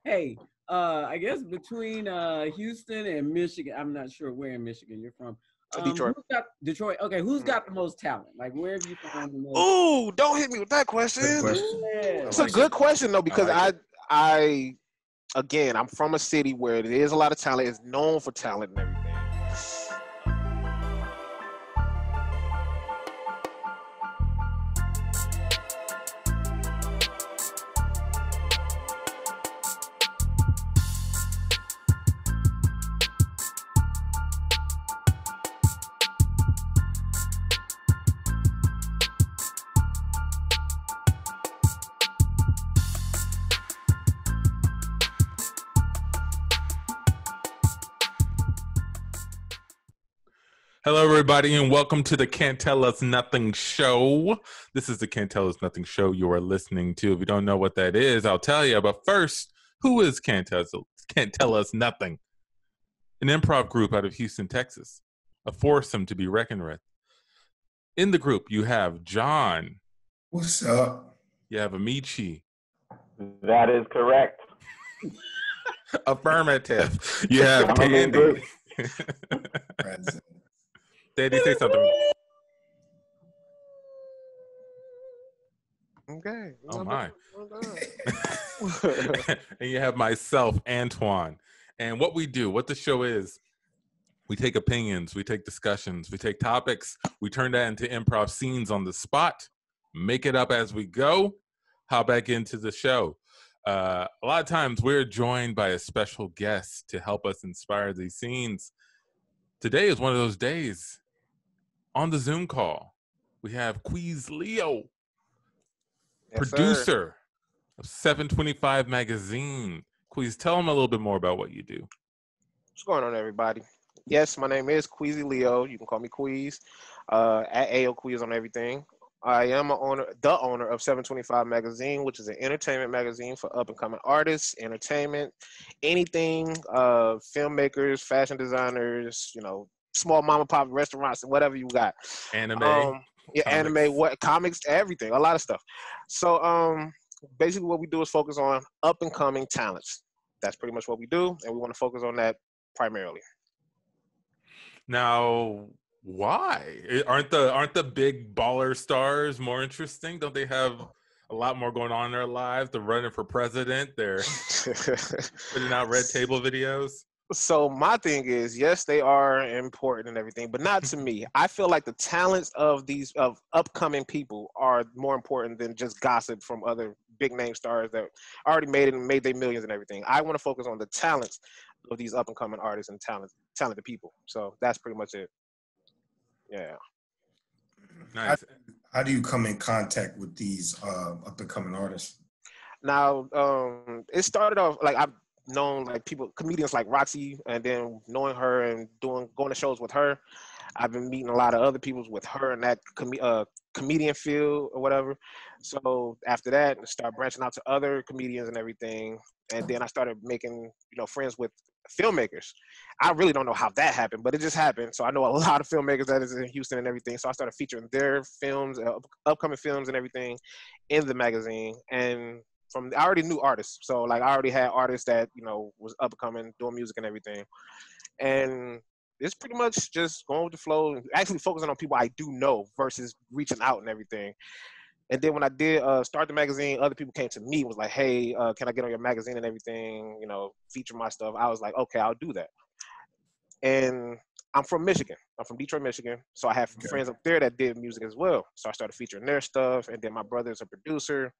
Hey, I guess between Houston and Michigan, I'm not sure where in Michigan you're from. Detroit. Who's got Detroit? Okay, who's got the most talent? Like, where have you found the most? Ooh, don't hit me with that question. Good question. Yeah. It's a good question though, because like I again, I'm from a city where there is a lot of talent. It's known for talent and everything. Hello, everybody, and welcome to the Can't Tell Us Nothing show. This is the Can't Tell Us Nothing show you are listening to. If you don't know what that is, I'll tell you. But first, who is Can't Tell Us Nothing? An improv group out of Houston, Texas. A foursome to be reckoned with. In the group, you have John. What's up? You have Amici. That is correct. Affirmative. You have Candy. Daddy, say something. Okay. Oh, my. And you have myself, Antoine. And what we do, what the show is, we take opinions, we take discussions, we take topics, we turn that into improv scenes on the spot, make it up as we go, hop back into the show. A lot of times we're joined by a special guest to help us inspire these scenes. Today is one of those days. On the Zoom call, we have Queezy, Yes, producer sir. of 725 Magazine. Queez, tell them a little bit more about what you do. What's going on, everybody? Yes, my name is Queezy Leo. You can call me Queez. At AO Queez on everything. I am the owner of 725 Magazine, which is an entertainment magazine for up-and-coming artists, entertainment, anything, filmmakers, fashion designers, small mom and pop restaurants, whatever you got. Anime. Yeah, comics. anime, comics, everything, a lot of stuff. So basically what we do is focus on up-and-coming talents. That's pretty much what we do, and we want to focus on that primarily. Now, why? Aren't the big baller stars more interesting? Don't they have a lot more going on in their lives? They're running for president. They're putting out red table videos. So my thing is, yes, they are important and everything, but not to me. I feel like the talents of these upcoming people are more important than just gossip from other big name stars that already made it and made their millions and everything. I want to focus on the talents of these up and coming artists and talented people. So that's pretty much it. Yeah. Nice. How do you come in contact with these up and coming artists? Now, it started off like I've known like people, comedians like Roxy, and then knowing her and going to shows with her. I've been meeting a lot of other people with her in that comedian field or whatever. So after that, I started branching out to other comedians and everything. And then I started making, friends with filmmakers. I really don't know how that happened, but it just happened. So I know a lot of filmmakers that is in Houston and everything. So I started featuring their films, upcoming films and everything in the magazine. And I already knew artists. So like I already had artists that, was up and coming, doing music and everything. And it's pretty much just going with the flow and actually focusing on people I do know versus reaching out and everything. And then when I did start the magazine, other people came to me and was like, hey, can I get on your magazine and everything, feature my stuff. I was like, okay, I'll do that. And I'm from Michigan. I'm from Detroit, Michigan. So I have friends up there that did music as well. So I started featuring their stuff. And then my brother's a producer,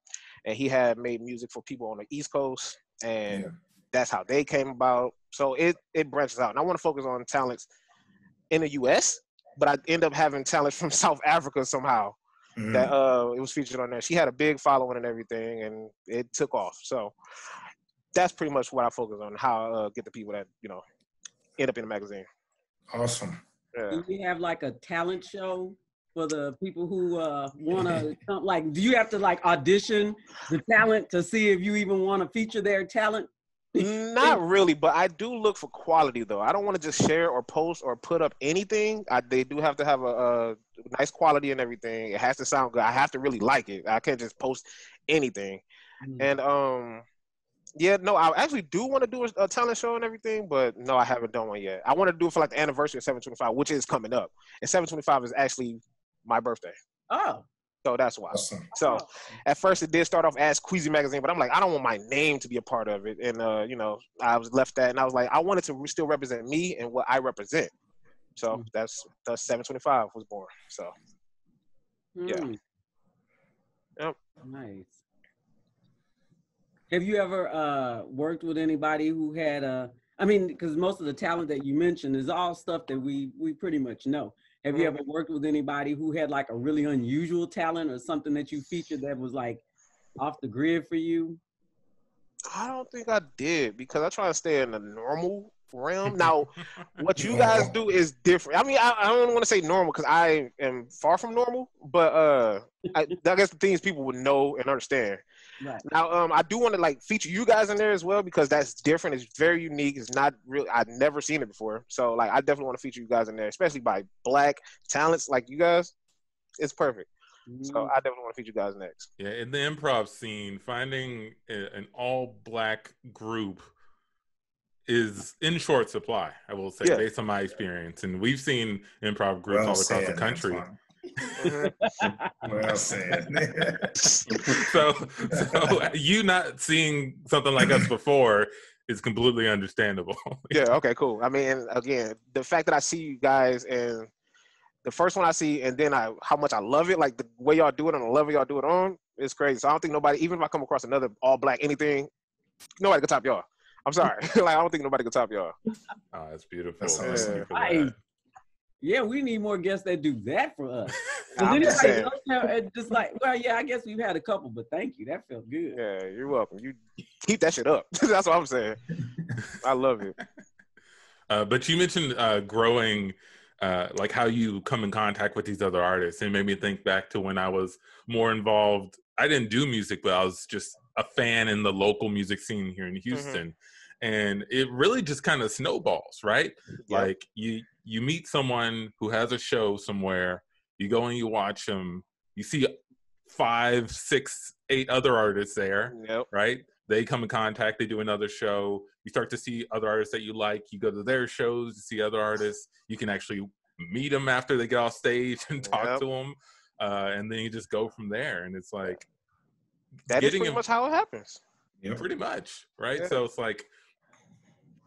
and he had made music for people on the East Coast. And that's how they came about. So it branches out. And I want to focus on talents in the U.S., but I end up having talents from South Africa somehow. That it was featured on there. She had a big following and everything, and it took off. So that's pretty much what I focus on, how I get the people that, end up in the magazine. Awesome. Yeah. Do you have like a talent show for the people who want to come? Like, do you have to like audition the talent to see if you even want to feature their talent? Not really, but I do look for quality though. I don't want to just share or post or put up anything. They do have to have a nice quality and everything. It has to sound good. I have to really like it. I can't just post anything. And Yeah, no, I actually do want to do a talent show and everything, but no, I haven't done one yet. I want to do it for like the anniversary of 725, which is coming up. And 725 is actually my birthday. Oh. So that's why. Awesome. So at first it did start off as Queezy magazine, but I'm like, I don't want my name to be a part of it. And you know, I was left that, and I was like, I wanted to still represent me and what I represent. So that's 725 was born. So yeah. Yep. Nice. Have you ever worked with anybody who had I mean, because most of the talent that you mentioned is all stuff that we pretty much know. Have you ever worked with anybody who had like a really unusual talent or something that you featured that was like off the grid for you? I don't think I did because I try to stay in the normal realm. Now, what you guys do is different. I mean, I don't want to say normal because I am far from normal, but I guess the things people would know and understand. Right. Now, I do want to like feature you guys in there as well because that's different. It's very unique. It's not real. I've never seen it before. So like, I definitely want to feature you guys in there, especially by Black talents like you guys. It's perfect. So I definitely want to feature you guys next. Yeah, in the improv scene, finding an all-Black group is in short supply, I will say, based on my experience. And we've seen improv groups all across the country. Well said. so you not seeing something like us before is completely understandable. Yeah, okay, cool. I mean, again, the fact that I see you guys and the first one I see, and then how much I love it, like the way y'all do it and the level y'all do it on, is crazy. So I don't think nobody, even if I come across another all-Black anything, nobody can top y'all. I'm sorry. Like, I don't think nobody can top y'all. Oh, that's beautiful. That's awesome. Yeah, we need more guests that do that for us. I'm just saying. Just like, well, yeah, I guess we've had a couple, but thank you. That felt good. Yeah, you're welcome. You keep that shit up. That's what I'm saying. I love it. But you mentioned growing, like how you come in contact with these other artists. It made me think back to when I was more involved. I didn't do music, but I was just a fan in the local music scene here in Houston. And it really just kind of snowballs, right? Yep. Like you meet someone who has a show somewhere, you go and you watch them, you see 5, 6, 8 other artists there, right? They come in contact, they do another show, you start to see other artists that you like, you go to their shows, you see other artists, you can actually meet them after they get off stage and talk to them, and then you just go from there. And it's like, that is pretty much how it happens. Pretty much, right? So it's like,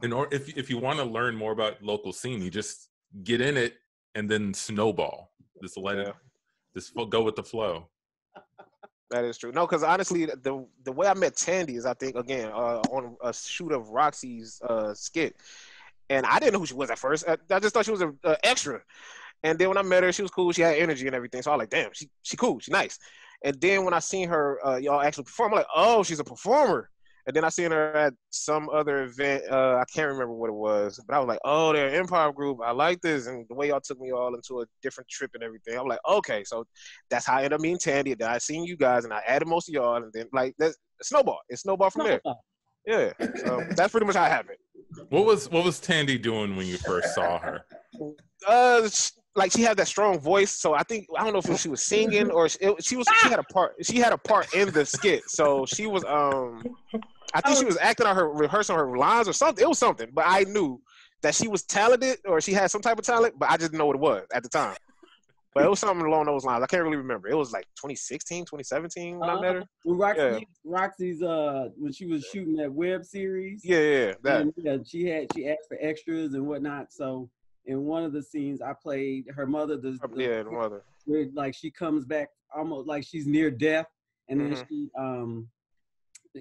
if you want to learn more about local scene, you just get in it and then snowball. Just let it, just go with the flow. That is true. No, because honestly, the way I met Tandy is, I think, again, on a shoot of Roxy's skit. And I didn't know who she was at first. I just thought she was an extra. And then when I met her, she was cool. She had energy and everything. So I was like, damn, she cool. She's nice. And then when I seen her, y'all actually perform, I'm like, oh, she's a performer. And then I seen her at some other event. I can't remember what it was, but I was like, oh, they're an improv group. I like this. And the way y'all took me all into a different trip and everything. I'm like, okay, so that's how I ended up meeting Tandy. Then I seen you guys and I added most of y'all. And then like, that's a snowball. It's snowball from there. Yeah. So that's pretty much how it happened. What was Tandy doing when you first saw her? Like, she had that strong voice, so I don't know if she was singing or she had a part. She had a part in the skit, so she was I think she was acting on her, rehearsing her lines or something. It was something, but I knew that she was talented or she had some type of talent, but I just didn't know what it was at the time. But it was something along those lines. I can't really remember. It was like 2016, 2017 when I met her. Roxy's when she was shooting that web series. Yeah, that. And, she asked for extras and whatnot. So in one of the scenes, I played her mother. The mother. Where, like, she comes back almost like she's near death, and then she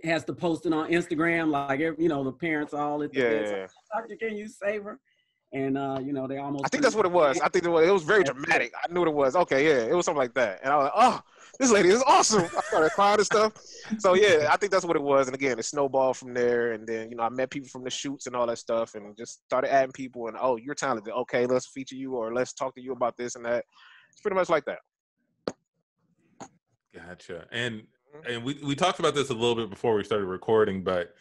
has to post it on Instagram, like, the parents all at the bed. So, Doctor, can you save her? And they almost. I think that's what it was. I think it was very dramatic. I knew what it was. Okay, yeah, it was something like that. And I was like, oh, this lady is awesome. I started crying and stuff. So yeah, I think that's what it was. And again, it snowballed from there. And then I met people from the shoots and all that stuff, and just started adding people. And oh, you're talented. Okay, let's feature you or let's talk to you about this and that. It's pretty much like that. Gotcha. And we talked about this a little bit before we started recording, but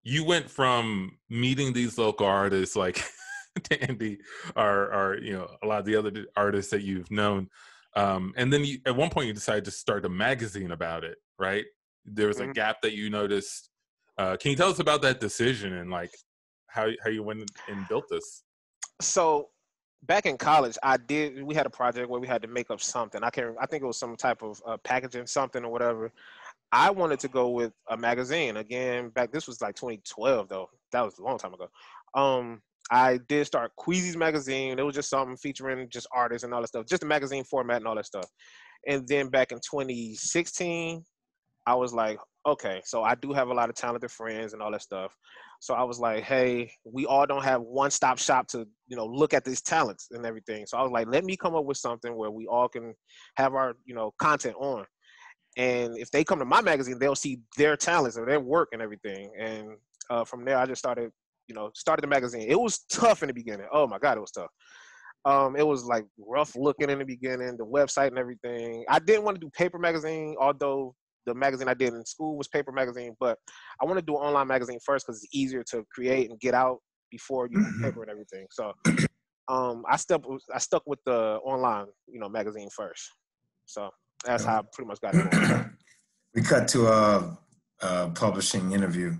you went from meeting these local artists like Tandy or a lot of the other artists that you've known, and then at one point you decided to start a magazine about it, right? There was a gap that you noticed Can you tell us about that decision and like how you went and built this? So back in college, we had a project where we had to make up something. I think it was some type of packaging something or whatever. I wanted to go with a magazine again. This was like 2012 though. That was a long time ago. I did start Queezy's magazine. It was just something featuring just artists and all that stuff, just a magazine format and all that stuff. And then back in 2016, I was like, okay, so I do have a lot of talented friends and all that stuff. So I was like, hey, we all don't have one-stop shop to, look at these talents and everything. So I was like, let me come up with something where we all can have our, content on. And if they come to my magazine, they'll see their talents or their work and everything. And from there, I just started the magazine. It was tough in the beginning. Oh my God, it was tough. It was like rough looking in the beginning, the website and everything. I didn't want to do paper magazine, although the magazine I did in school was paper magazine, but I want to do an online magazine first because it's easier to create and get out before you do paper and everything. So I stuck with the online, magazine first. So that's how I pretty much got it going. We cut to a publishing interview.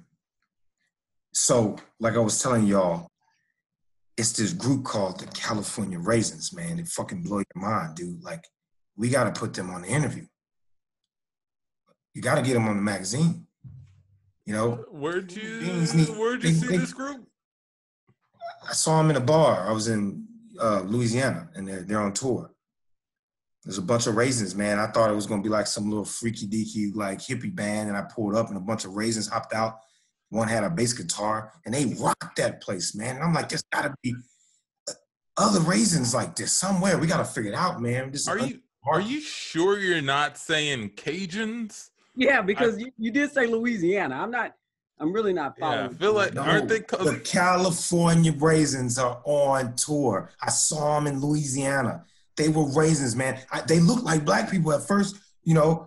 So, like I was telling y'all, it's this group called the California Raisins, man. It fucking blow your mind, dude. Like, we got to put them on the interview. You got to get them on the magazine. Where'd you see this group? I saw them in a bar. I was in Louisiana, and they're on tour. There's a bunch of raisins, man. I thought it was gonna be like some little freaky deaky like hippie band, and I pulled up and a bunch of raisins hopped out. One had a bass guitar, and they rocked that place, man. And I'm like, there's gotta be other raisins like this somewhere. We gotta figure it out, man. Are you sure you're not saying Cajuns? Yeah, because you did say Louisiana. I'm really not following. Yeah, I feel like aren't they the California Raisins are on tour. I saw them in Louisiana. They were raisins, man. They looked like black people at first,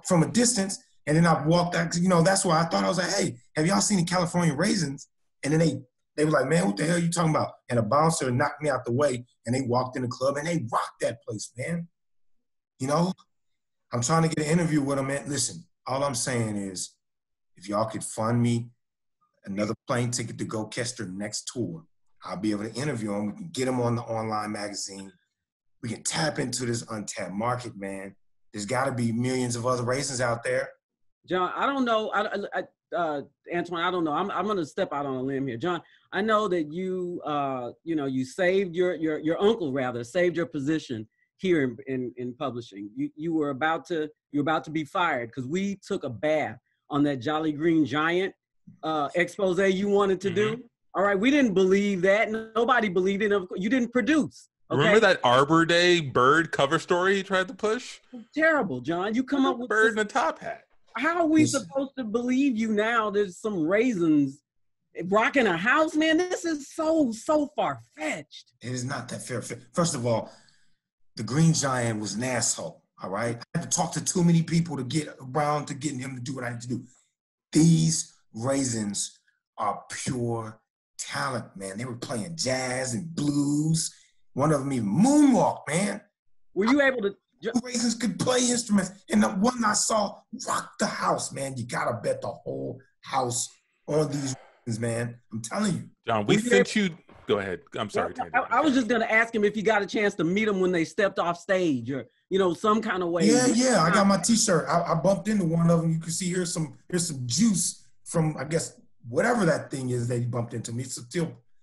from a distance. And then I walked out, that's why I thought, I was like, hey, have y'all seen the California Raisins? And then they were like, man, what the hell are you talking about? And a bouncer knocked me out the way, and they walked in the club, and they rocked that place, man. I'm trying to get an interview with them, man. Listen, all I'm saying is, if y'all could fund me another plane ticket to go catch their next tour, I'll be able to interview them. We can get them on the online magazine. We can tap into this untapped market, man. There's got to be millions of other raisins out there. John, I don't know. Antoine, I don't know. I'm going to step out on a limb here. John, I know that you saved your uncle rather saved your position here in publishing. You were about to be fired because we took a bath on that Jolly Green Giant expose you wanted to do. All right, we didn't believe that. Nobody believed it. You didn't produce. Okay? Remember that Arbor Day bird cover story he tried to push? Terrible, John. You come up with bird in a top hat. How are we supposed to believe you now? There's some raisins rocking a house, man. This is so far-fetched. It is not that fair. First of all, the Green Giant was an asshole, all right? I had to talk to too many people to get around to getting him to do what I need to do. These raisins are pure talent, man. They were playing jazz and blues. One of them even moonwalk, man. Were you able to? Raisins could play instruments, and the one I saw rocked the house, man. You gotta bet the whole house on these raisins, man. I'm telling you. John, we sent you. Go ahead. I'm sorry. I was just gonna ask him if you got a chance to meet them when they stepped off stage, or some kind of way. Yeah. I got my T-shirt. I bumped into one of them. You can see here's some juice from, I guess, whatever that thing is that he bumped into me. It's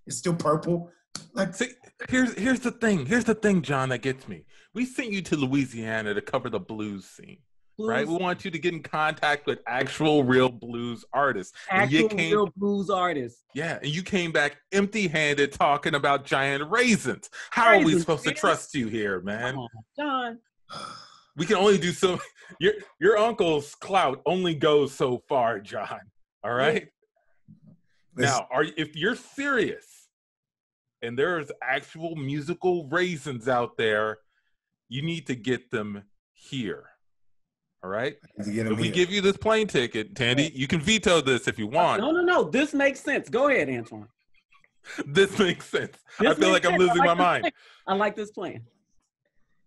still purple. Like, see, here's the thing. Here's the thing, John, that gets me. We sent you to Louisiana to cover the blues scene, right? We want you to get in contact with actual real blues artists. Real blues artists. Yeah, and you came back empty-handed talking about giant raisins. How are we supposed to trust you here, man? Come on, John. We can only do so. Your uncle's clout only goes so far, John. All right. Now, if you're serious, and there's actual musical raisins out there, you need to get them here. All right? If we give you this plane ticket, Tandy, you can veto this if you want. No. This makes sense. Go ahead, Antoine. This makes sense. I feel like I'm losing my mind. I like this plan.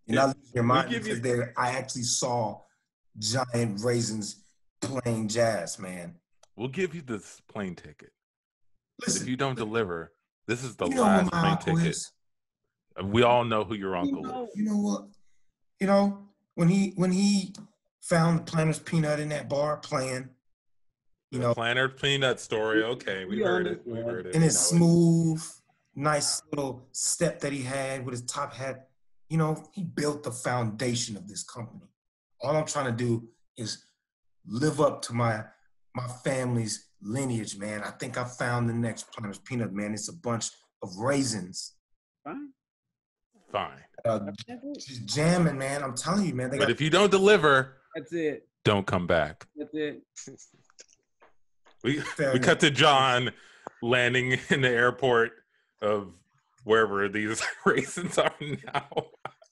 You're not losing your mind because I actually saw giant raisins playing jazz, man. We'll give you this plane ticket. Listen, if you don't deliver, this is the you know what last my plane uncle ticket. is? We all know who your uncle is. You know what? You know, when he found the Planter's Peanut in that bar playing, you know, Planter's Peanut story. Okay, we heard it. We heard it. and his smooth, nice little step that he had with his top hat, you know, he built the foundation of this company. All I'm trying to do is live up to my family's lineage, man. I think I found the next Planter's Peanut, man. It's a bunch of raisins. Fine. Just jamming, man. I'm telling you, man. But if you don't deliver, that's it. Don't come back. That's it. We cut to John landing in the airport of wherever these raisins are now.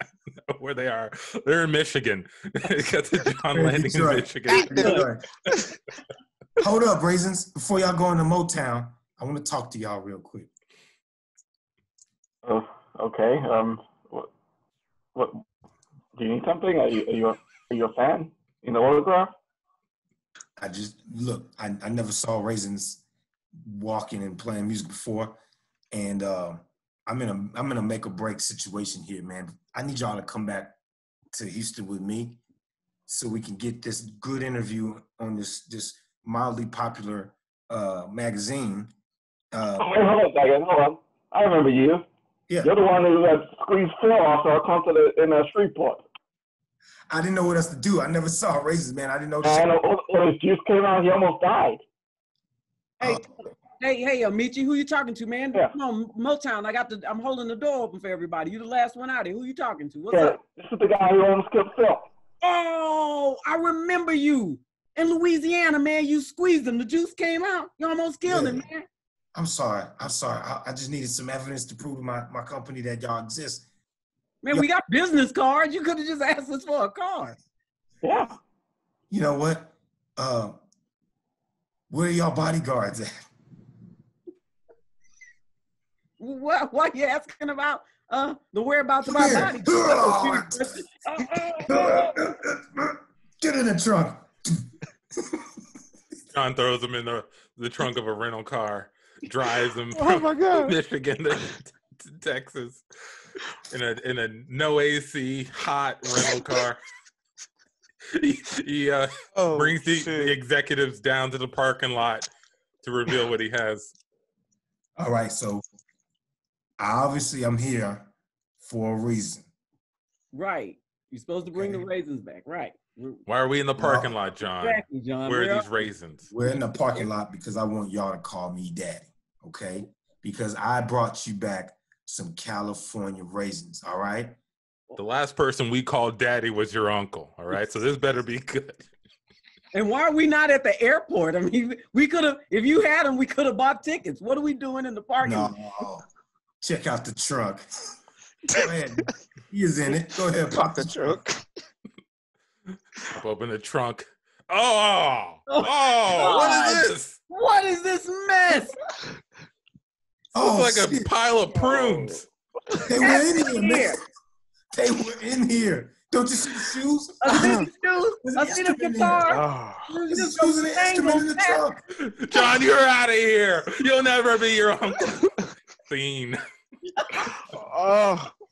I don't know where they are. They're in Michigan. Cut to John landing in Michigan. Hold up, raisins. Before y'all go into Motown, I want to talk to y'all real quick. Oh, okay. What? Do you need something? Are you a fan? In the autograph? I just look. I never saw raisins walking and playing music before, and I'm in a make or break situation here, man. I need y'all to come back to Houston with me so we can get this good interview on this mildly popular magazine. Wait, hold on a second. Hold on. I remember you. Yeah. You're the one who had squeezed 4 off our concert in Shreveport. I didn't know what else to do. I never saw raisins, man. I didn't know. And when his juice came out, he almost died. Hey, Amici, who you talking to, man? Yeah. Come on, Motown. I'm holding the door open for everybody. You the last one out here. Who you talking to? What's up? This is the guy who almost killed Phil. Oh, I remember you. In Louisiana, man, you squeezed him. The juice came out. You almost killed him, man. I'm sorry. I just needed some evidence to prove to my company that y'all exist. Man, we got business cards. You could have just asked us for a card. Yeah. You know what? Where are y'all bodyguards at? What are you asking about? The whereabouts of our bodyguards. Get in the trunk. John throws him in the trunk of a rental car, drives him Oh my God. from Michigan to Texas in a no AC hot rental car. He brings the executives down to the parking lot to reveal what he has. All right, so obviously I'm here for a reason. Right. You're supposed to bring the raisins back. Right. Why are we in the parking lot, John? Exactly, John. Where are these raisins? We're in the parking lot because I want y'all to call me daddy, okay? Because I brought you back some California raisins, all right? The last person we called daddy was your uncle, all right? So this better be good. And why are we not at the airport? I mean, we could have, if you had them, we could have bought tickets. What are we doing in the parking lot? No, check out the trunk. Go ahead. He is in it. Go ahead, pop the trunk. Pop open the trunk. What is this? What is this mess? Looks like a pile of prunes. They were in here, man. They were in here. Don't you see the shoes? I see the guitar. There's shoes and an instrument in the trunk. John, you're out of here. You'll never be your uncle. Scene.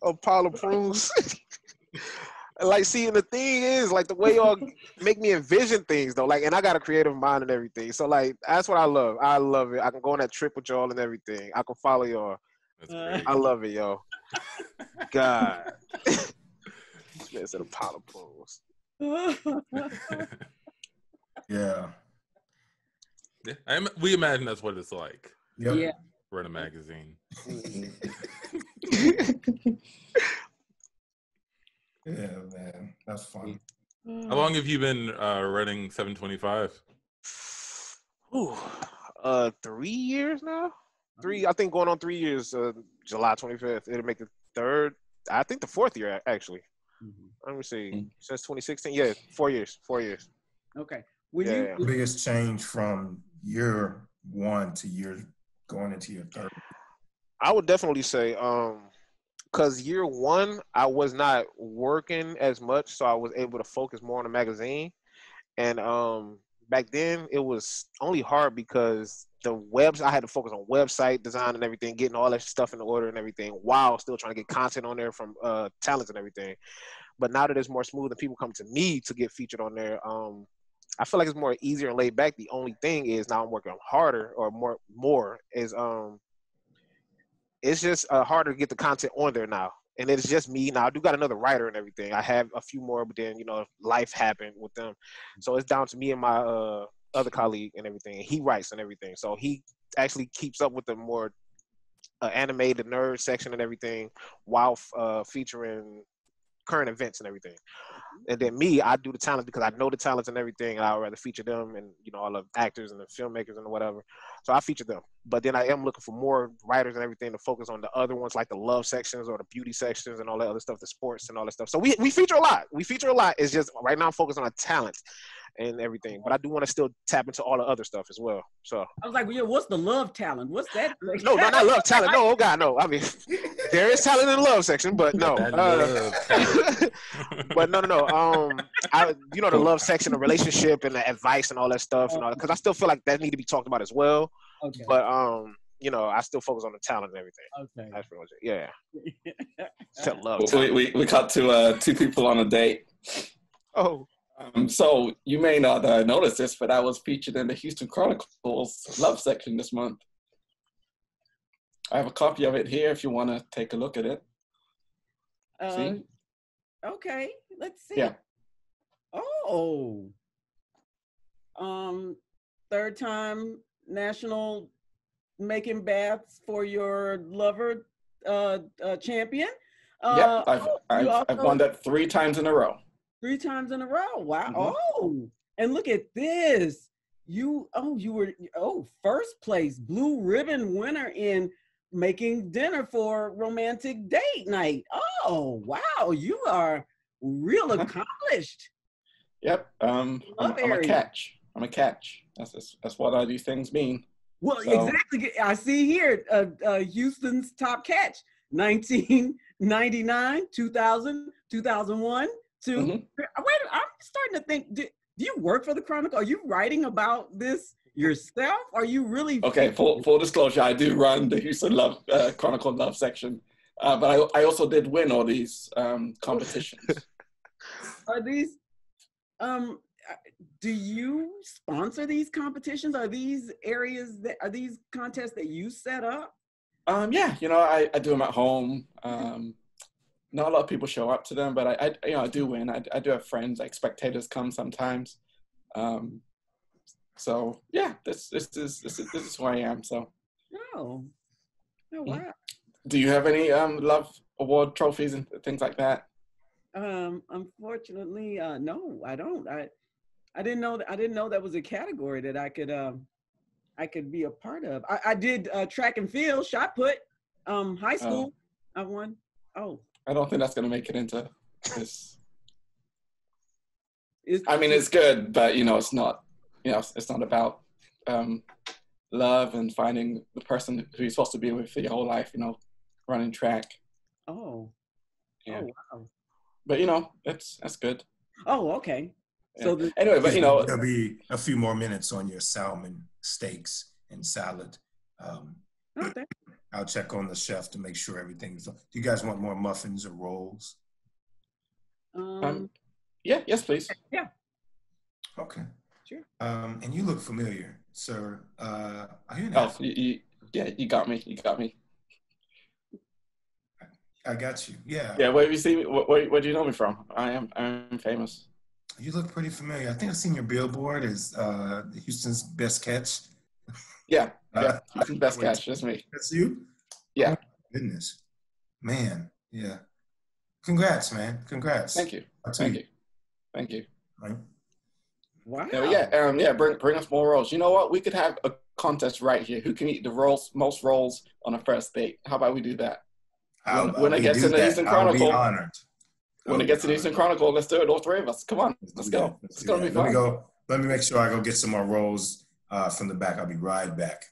A pile of prunes. Like, see, and the thing is, like, the way y'all make me envision things, though, like, and I got a creative mind and everything. So, like, that's what I love. I love it. I can go on that trip with y'all and everything. I can follow y'all. That's great. I love it, yo. God. Man said a pile of prunes. Yeah. We imagine that's what it's like. Yep. Yeah. We're in a magazine. Yeah, man. That's fun. How long have you been running 725? Ooh, 3 years now? I think going on 3 years, July 25th. It'll make the third, I think the 4th year, actually. Let me see. Since 2016? Yeah, 4 years. 4 years. Okay. The biggest change from year one to going into your third? I would definitely say, because year one, I was not working as much, so I was able to focus more on the magazine. And back then it was only hard because I had to focus on website design and everything, getting all that stuff in order and everything, while still trying to get content on there from talents and everything. But now that it's more smooth and people come to me to get featured on there, I feel like it's more easier and laid back. The only thing is now I'm working harder or more is it's just harder to get the content on there now. And it's just me. Now I do got another writer and everything. I have a few more, but then, life happened with them. So it's down to me and my other colleague and everything. And he writes and everything. So he actually keeps up with the more animated nerd section and everything while featuring current events and everything. And then me, I do the talents because I know the talents and everything, and I'd rather feature them and all the actors and the filmmakers and whatever. So I feature them. But then I am looking for more writers and everything to focus on the other ones, like the love sections or the beauty sections and all that other stuff, the sports and all that stuff. So we feature a lot. It's just right now I'm focused on the talent and everything. But I do want to still tap into all the other stuff as well. So I was like, well, yeah, what's the love talent? What's that? no, not love talent. No, oh God, no. I mean, there is talent in the love section, but no. But no. The love section, the relationship, and the advice and all that stuff, and all, because I still feel like that need to be talked about as well. Okay. But I still focus on the talent and everything. Okay. That's pretty much it. Yeah. Still love we cut to two people on a date. Oh. So you may not notice this, but I was featured in the Houston Chronicles love section this month. I have a copy of it here if you want to take a look at it. See? Okay, let's see. Yeah. Oh. Third time national making baths for your lover champion. Yep, I've won that 3 times in a row. 3 times in a row. Wow. Mm-hmm. Oh, and look at this. You were first place, blue ribbon winner in making dinner for romantic date night. Oh, wow. You are real accomplished. Yep. I'm a catch. I'm a catch. That's what all these things mean. Well, exactly. I see here, Houston's top catch, 1999, 2000, 2001. Mm-hmm. Wait, I'm starting to think, do you work for the Chronicle? Are you writing about this yourself? Are you really? Okay, full disclosure, I do run the Houston Chronicle Love section, but I also did win all these competitions. Are these, do you sponsor these competitions? Are these these contests that you set up? Yeah, I do them at home. Not a lot of people show up to them, but I do win. I do have friends, like spectators come sometimes. So yeah, this is who I am. So. Oh wow. Do you have any love award trophies and things like that? Unfortunately, no, I don't. I didn't know that was a category that I could be a part of. I did track and field, shot put, high school. I won. Oh. I don't think that's going to make it into this. I mean, it's good, but it's not. It's not about love and finding the person who you're supposed to be with for your whole life. Running track. Oh. Yeah. Oh wow. But that's good. Oh, okay. Yeah. So anyway, but there'll be a few more minutes on your salmon steaks and salad. okay. I'll check on the chef to make sure everything's. Do you guys want more muffins or rolls? Yeah. Yes, please. Yeah. Okay. Sure. And you look familiar, sir. Are you Oh, you got me. You got me. I got you. Yeah. Yeah. Where have you seen me? Where do you know me from? I'm famous. You look pretty familiar. I think I've seen your billboard as Houston's best catch. Yeah. Houston's best catch. That's me. That's you? Yeah. Oh, goodness. Man. Yeah. Congrats, man. Congrats. Thank you. Thank you. Right. Wow. Yeah. Bring us more rolls. You know what? We could have a contest right here. Who can eat the most rolls on a first date? How about we do that? When it gets in the Houston Chronicle. I'll be honored. When it gets to the Houston Chronicle, let's do it. All 3 of us. Come on. Let's go. It's going to be fun. Let me make sure I go get some more rolls from the back. I'll be right back.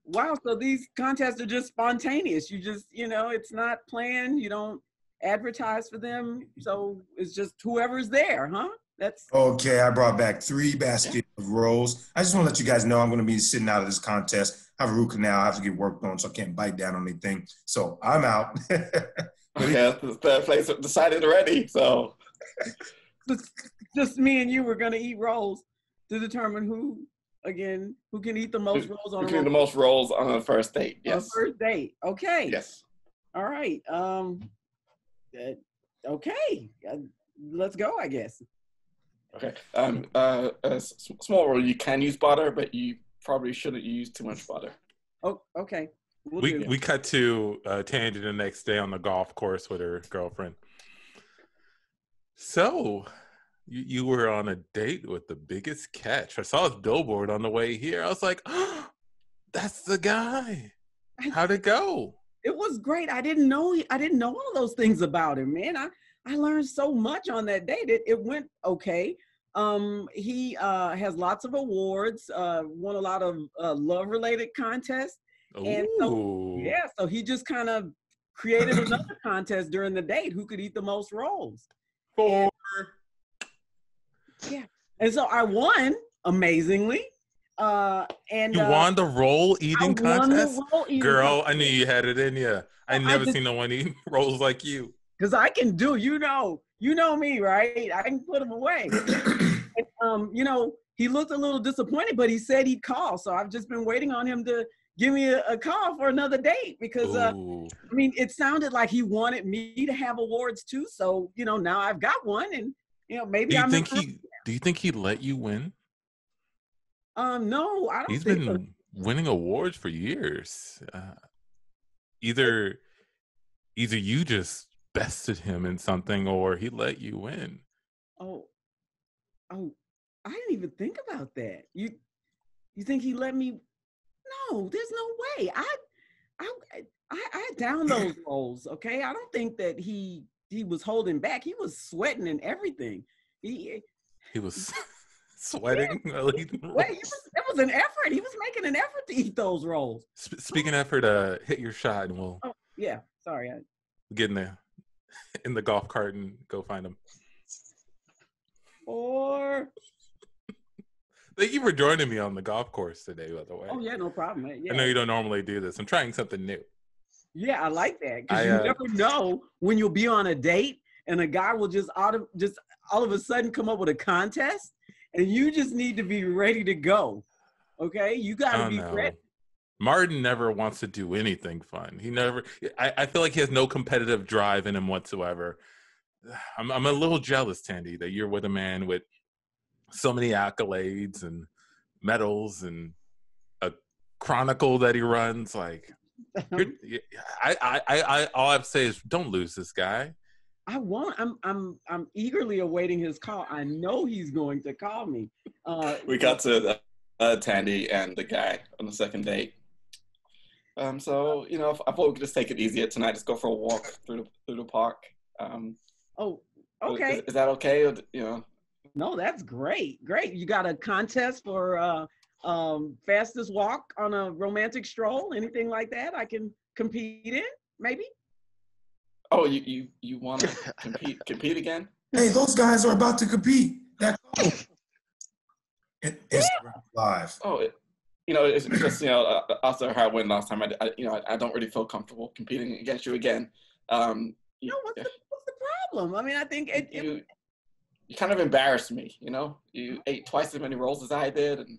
Wow. So these contests are just spontaneous. You just, it's not planned. You don't advertise for them. So it's just whoever's there, huh? That's Okay, I brought back 3 baskets of rolls. I just want to let you guys know I'm going to be sitting out of this contest. I have a root canal. I have to get worked on, so I can't bite down on anything. So I'm out. Okay, the third place decided already. So just me and you were gonna eat rolls to determine who can eat the most rolls on the most rolls on a first date. Yes. On a first date. Okay. Yes. All right. Okay. Let's go, I guess. Okay. A small rule: you can use butter, but you probably shouldn't use too much butter. Oh, okay. We cut to Tandy the next day on the golf course with her girlfriend. So, you were on a date with the biggest catch. I saw his billboard on the way here. I was like, oh, that's the guy. How'd it go? It was great. I didn't know all those things about him, man. I learned so much on that date. It went okay. He has lots of awards, won a lot of love-related contests. And so he just kind of created another contest during the date, who could eat the most rolls. And so I won amazingly. And you won the roll eating contest? Girl, contest. I knew you had it in you. I never seen no one eat rolls like you. Because I can do, you know me, right? I can put them away. And, he looked a little disappointed, but he said he'd call. So I've just been waiting on him to give me a call for another date because, it sounded like he wanted me to have awards too. So, now I've got one and, maybe do you think he'd let you win? No, I don't He's think been winning awards for years. Either you just bested him in something or he let you win. Oh, I didn't even think about that. You think he let me? No, there's no way. I down those rolls. Okay, I don't think that he was holding back. He was sweating and everything. He was sweating. Yeah. It was an effort. He was making an effort to eat those rolls. Speaking of effort, hit your shot and we'll. Oh yeah, sorry. Get in the golf cart and go find him. Or. Thank you for joining me on the golf course today, by the way. Oh, yeah, no problem. Yeah. I know you don't normally do this. I'm trying something new. Yeah, I like that. Because you never know when you'll be on a date and a guy will just all of a sudden come up with a contest and you just need to be ready to go. Okay? You got to be ready. Martin never wants to do anything fun. I feel like he has no competitive drive in him whatsoever. I'm a little jealous, Tandy, that you're with a man with so many accolades and medals and a chronicle that he runs. Like, I all I have to say is don't lose this guy. I'm eagerly awaiting his call. I know he's going to call me. We got to Tandy and the guy on the second date. So I thought we could just take it easier tonight. Just go for a walk through the park. Okay. Is that okay? Or, No, that's great. Great. You got a contest for fastest walk on a romantic stroll? Anything like that I can compete in, maybe? Oh, you want to compete again? Hey, those guys are about to compete. It's live. Oh, it's just after how I went last time, I don't really feel comfortable competing against you again. What's the problem? I mean, I think you kind of embarrassed me. You ate twice as many rolls as I did, and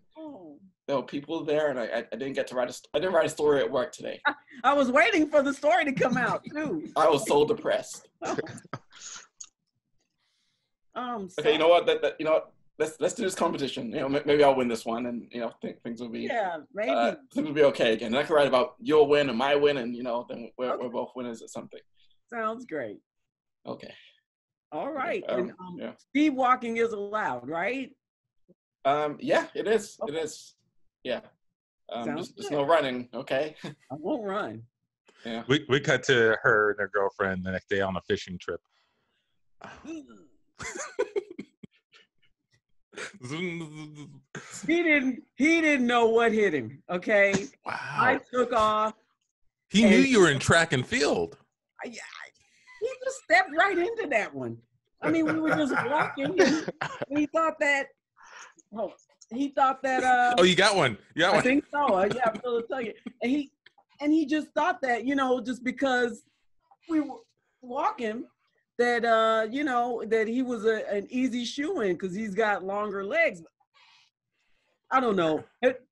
there were people there, and I didn't get to write a story at work today. I was waiting for the story to come out too. I was so depressed. Okay, you know what? Let's do this competition. Maybe I'll win this one, and things will be maybe things will be okay again. And I can write about your win and my win, and then we're both winners at something. Sounds great. Okay. All right. Speed walking is allowed, right? Yeah, it is. Okay. It is. Yeah. Just no running, okay? I won't run. Yeah. We cut to her and her girlfriend the next day on a fishing trip. He didn't know what hit him, okay? Wow. I took off. He knew you were in track and field. He just stepped right into that one. I mean, we were just walking, and he thought that. Oh, he thought that. Oh, you got one. You got I one. think so. Yeah, I'm going to tell you. And he just thought that, just because we were walking, that that he was an easy shoe-in because he's got longer legs. I don't know.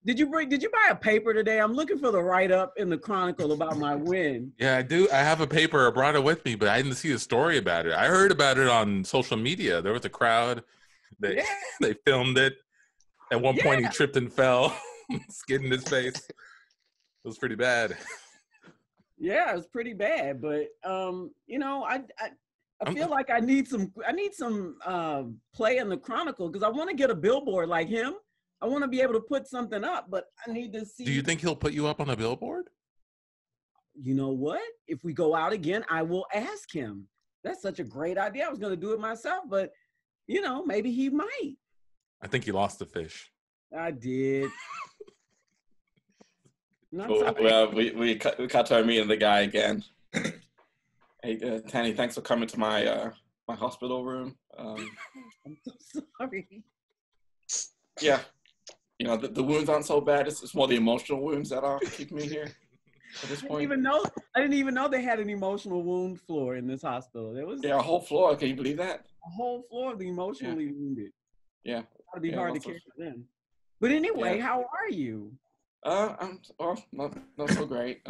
Did you buy a paper today? I'm looking for the write-up in the Chronicle about my win. Yeah, I do. I have a paper. I brought it with me, but I didn't see a story about it. I heard about it on social media. There was a crowd. They filmed it. At one point, he tripped and fell, skidding his face. It was pretty bad. Yeah, it was pretty bad. But I feel like I need some play in the Chronicle because I want to get a billboard like him. I want to be able to put something up, but I need to see. Do you think he'll put you up on a billboard? You know what? If we go out again, I will ask him. That's such a great idea. I was going to do it myself, but maybe he might. I think you lost the fish. I did. Well, we cut to our meeting the guy again. Hey, Tanny, thanks for coming to my my hospital room. I'm so sorry. Yeah, the wounds aren't so bad. It's more the emotional wounds that are keeping me here at this point. I didn't even know they had an emotional wound floor in this hospital. There was a whole floor. Can you believe that? A whole floor of the emotionally wounded. Yeah, it'd be hard to care for them. But anyway, how are you? I'm not so great.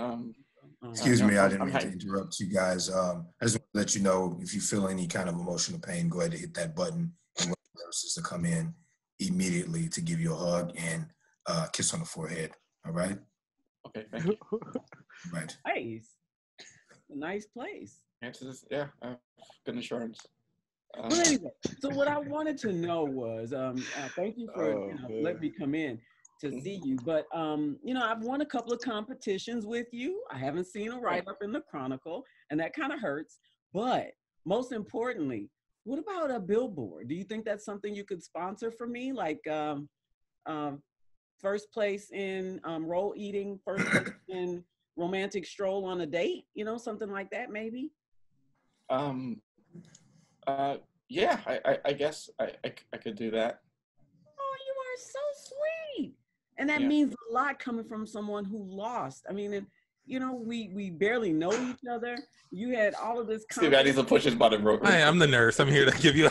Excuse me, I didn't mean to interrupt you guys. I just want to let you know if you feel any kind of emotional pain, go ahead and hit that button and wait for nurses to come in immediately to give you a hug and kiss on the forehead. All right? Okay, thank you. Right. Nice. A nice place. Yeah, good insurance. Well, anyway, so what I wanted to know was, thank you for letting me come in to see you. But, I've won a couple of competitions with you. I haven't seen a write-up in the Chronicle, and that kind of hurts. But most importantly, what about a billboard? Do you think that's something you could sponsor for me? Like first place in roll eating, first place in romantic stroll on a date, something like that maybe? Yeah, I guess I could do that. Oh, you are so sweet. And that means a lot coming from someone who lost. I mean, we barely know each other. You had all of this. Steve, I need to push his button, bro. Hi, I'm the nurse. I'm here to give you a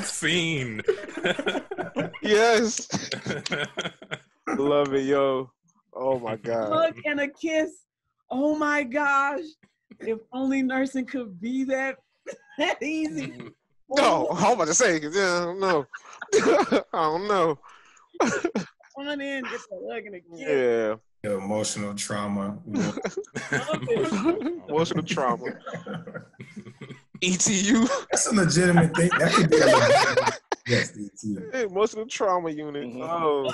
scene. Yes. Love it, yo. Oh my God. Hug and a kiss. Oh my gosh. If only nursing could be that easy. No, I'm about to say, I don't know. I don't know. Come in, get the hug and a kiss. Yeah. Emotional trauma. Emotional trauma. ETU. That's a legitimate thing. That could be a legitimate. Yes, ETU. Emotional trauma unit. Mm-hmm. Oh.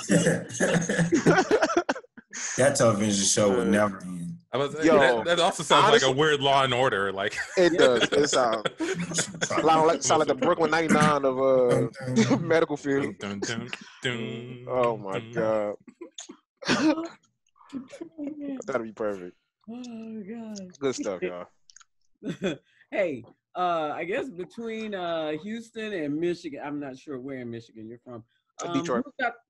That television show would never end. That also sounds honestly, like a weird Law and Order. Like it does. It sounds like the Brooklyn 99 of medical field. Dun, dun, dun, oh my God. That'll be perfect. Oh God. Good stuff, y'all. Hey, I guess between Houston and Michigan, I'm not sure where in Michigan you're from. Detroit.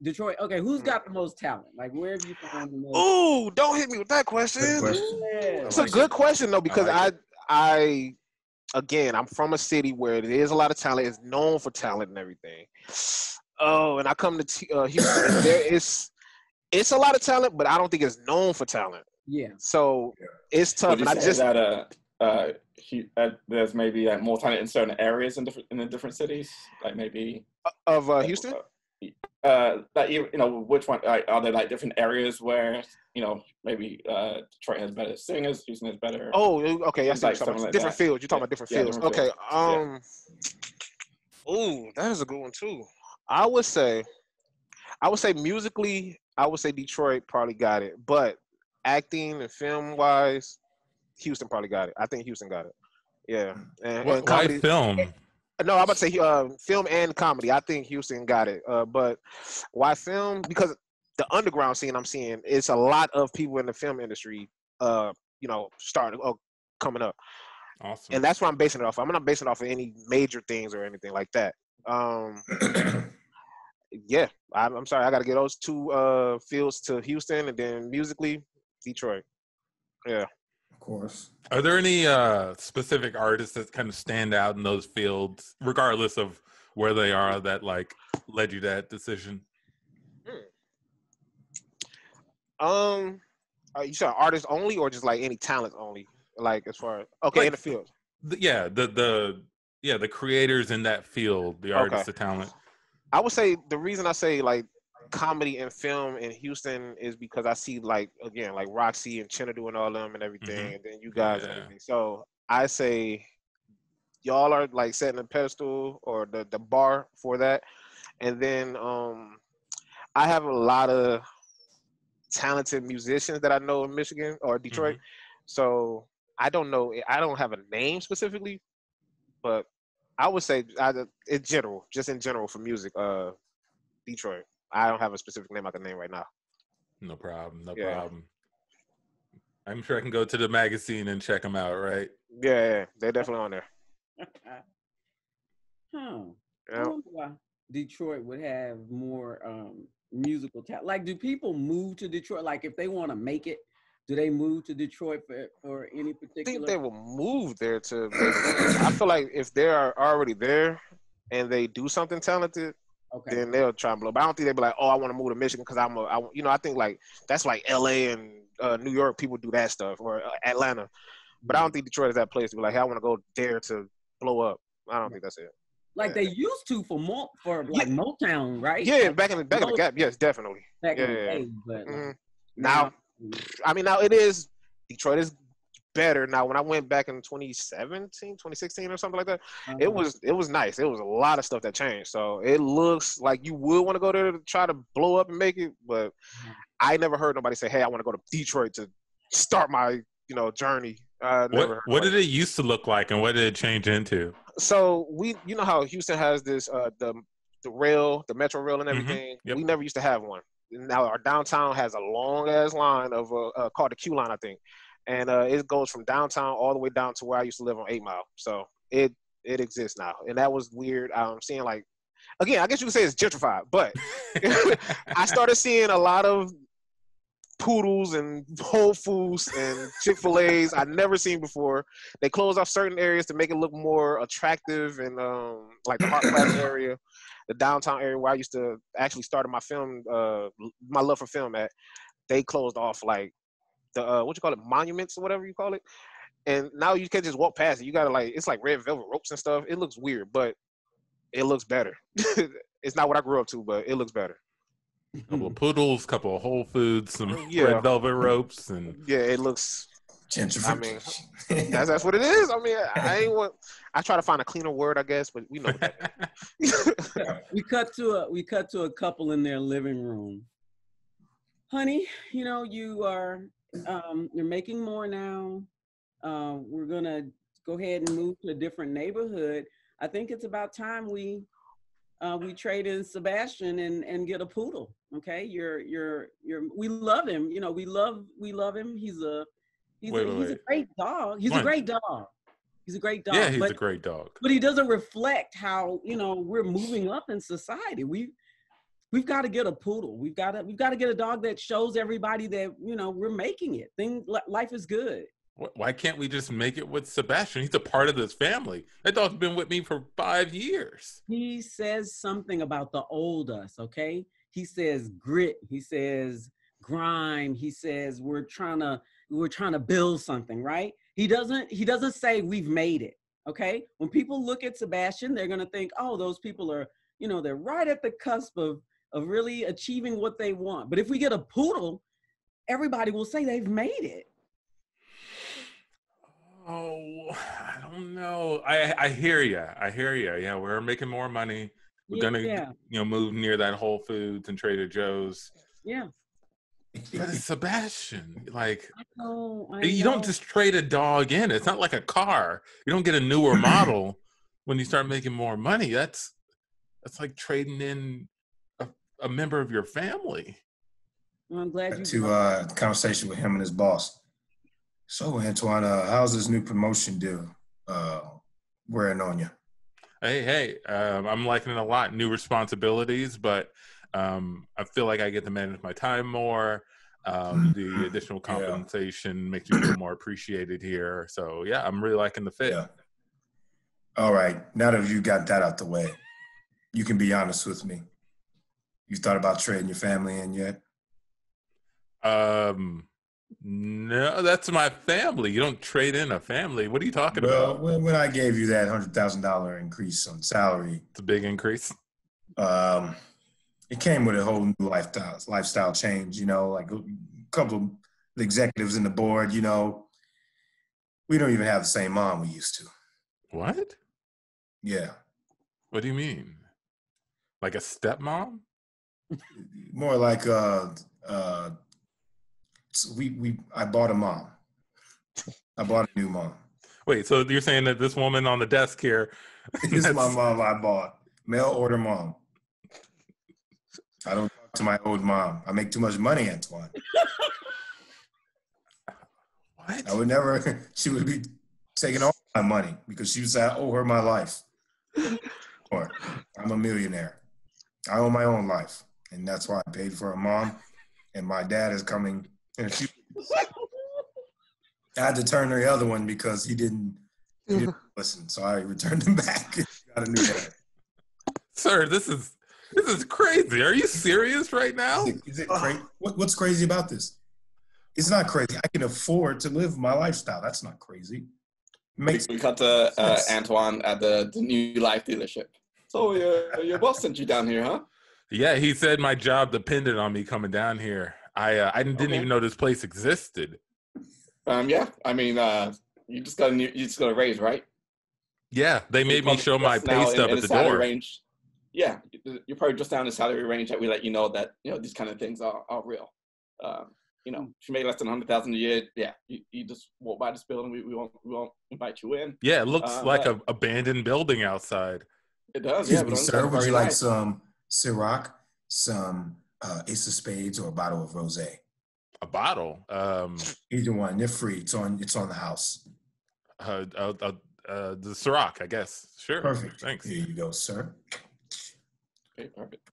Detroit. Okay, who's got the most talent? Like, where have you found the most? Ooh, don't hit me with that question. It's a good question though, because I again, I'm from a city where there is a lot of talent. It's known for talent and everything. Oh, and I come to Houston. It's a lot of talent, but I don't think it's known for talent. Yeah. So it's tough. Would you say that there's maybe more talent in certain areas in the different cities, like maybe of Houston? Which one are there like different areas where maybe Detroit has better singers, Houston has better. Oh, okay. I see like different fields. You're talking about different fields. Different okay. fields. Ooh, that is a good one too. I would say musically, I would say Detroit probably got it, but acting and film wise, Houston probably got it. I think Houston got it. Yeah. And comedy, why film? No, I'm about to say film and comedy. I think Houston got it. But why film? Because the underground scene I'm seeing, it's a lot of people in the film industry, starting coming up. Awesome. And that's what I'm basing it off. I'm not basing it off of any major things or anything like that. Yeah, I'm sorry. I got to get those two fields to Houston, and then musically, Detroit. Yeah. Of course. Are there any specific artists that kind of stand out in those fields, regardless of where they are, that like led you to that decision? You said artists only, or just like any talent only? Like as far as Like, in the field. The creators in that field, the artists, the talent. I would say the reason I say like comedy and film in Houston is because I see like again like Roxy and Chinadu and all them and everything, and then you guys and everything. So I say y'all are like setting a pedestal or the bar for that, and then I have a lot of talented musicians that I know in Michigan or Detroit. So I don't know. I don't have a name specifically, but I would say in general, just in general for music, Detroit. I don't have a specific name I can name right now. No problem. No problem. I'm sure I can go to the magazine and check them out, right? Yeah, they're definitely on there. I wonder why Detroit would have more musical talent. Like, do people move to Detroit? Like, if they want to make it, do they move to Detroit for any particular? I think they will move there to make it. I feel like if they are already there and they do something talented, then they'll try and blow. But I don't think they'll be like, oh, I want to move to Michigan because I think like that's like LA and New York. People do that stuff, or Atlanta. But I don't think Detroit is that place to be like, hey, I want to go there to blow up. I don't think that's it. Like they used to for Motown, right? Yeah, like, back in the Gap, yes, definitely. Back in the day, but now it is Detroit is better now. When I went back in 2017, 2016 or something like that, it was nice. It was a lot of stuff that changed. So it looks like you would want to go there to try to blow up and make it, but I never heard nobody say, hey, I want to go to Detroit to start my journey. What did it used to look like and what did it change into? So you know how Houston has this the metro rail and everything. Yep. We never used to have one. Now our downtown has a long ass line of called the Q line, I think, and it goes from downtown all the way down to where I used to live on 8 Mile. So it exists now, and that was weird. I'm seeing like, again, I guess you could say it's gentrified, but I started seeing a lot of Poodles and Whole Foods and Chick-fil-A's I'd never seen before. They closed off certain areas to make it look more attractive, and like the Hart Plaza area, the downtown area where I used to actually start my film, my love for film at. They closed off like the what you call it, monuments or whatever you call it, and now you can't just walk past it. You gotta it's like red velvet ropes and stuff. It looks weird, but it looks better. It's not what I grew up to, but it looks better. Couple of Poodles, couple of Whole Foods, some red velvet ropes, and it looks gentrification. I mean, that's what it is. I mean, I try to find a cleaner word, I guess, but we know what that is. We cut to a couple in their living room. Honey, you're making more now. We're gonna go ahead and move to a different neighborhood. I think it's about time we trade in Sebastian and get a poodle. Okay, we love him. We love him. He's a great dog. He's a great dog. He's a great dog. Yeah, he's a great dog. But he doesn't reflect how we're moving up in society. We've got to get a poodle. We've got to get a dog that shows everybody that we're making it. Life is good. Why can't we just make it with Sebastian? He's a part of this family. That dog's been with me for 5 years. He says something about the old us, okay? He says grit. He says grind. He says we're trying to build something, right? He doesn't say we've made it, okay? When people look at Sebastian, they're gonna think, oh, those people are, they're right at the cusp of really achieving what they want. But if we get a poodle, everybody will say they've made it. Oh, I don't know. I hear you. Yeah, we're making more money. We're gonna, move near that Whole Foods and Trader Joe's. Yeah. But it's Sebastian. Like, I know. You don't just trade a dog in. It's not like a car. You don't get a newer model when you start making more money. That's like trading in a member of your family. Well, I'm glad you to conversation with him and his boss. So, Antoine, how's this new promotion deal? wearing on you? Hey, I'm liking it a lot. New responsibilities, but I feel like I get to manage my time more. The additional compensation makes me feel more appreciated here. So yeah, I'm really liking the fit. Yeah. All right. Now that you got that out the way, you can be honest with me. You thought about trading your family in yet? No, that's my family. You don't trade in a family. What are you talking about? Well, when I gave you that $100,000 increase on salary, It's a big increase. it came with a whole new lifestyle change. You know, like a couple of the executives in the board. You know, we don't even have the same mom we used to. What? Yeah. What do you mean? Like a stepmom? More like I bought a mom. I bought a new mom. Wait, so you're saying that this woman on the desk here This is my mom I bought. Mail order mom. I don't talk to my old mom. I make too much money, Antoine. What? I would never, she would be taking all my money because she would say I owe her my life. Or I'm a millionaire. I own my own life. And that's why I paid for a mom. And my dad is coming in a few weeks. I had to turn the other one because he didn't listen. So I returned him back. Got a new dad. Sir, this is crazy. Are you serious right now? Is it crazy? What's crazy about this? It's not crazy. I can afford to live my lifestyle. That's not crazy. We cut to Antoine at the New Life dealership. So your boss sent you down here, huh? Yeah, he said my job depended on me coming down here. I didn't even know this place existed. Yeah. I mean, you just got a raise, right? Yeah, they made me show my pay stub at the door. Range. Yeah, you're probably just down the salary range that we let you know that these kind of things are real. If you make less than $100,000 a year, yeah, you just walk by this building. We won't invite you in. Yeah, it looks like an abandoned building outside. It does. Excuse yeah, me, sir. Would you like some Ciroc, some Ace of Spades, or a bottle of rosé? A bottle. Either one. They're free. It's on the house. The Ciroc, I guess. Sure. Perfect. Thanks. Here you go, sir. Okay, perfect.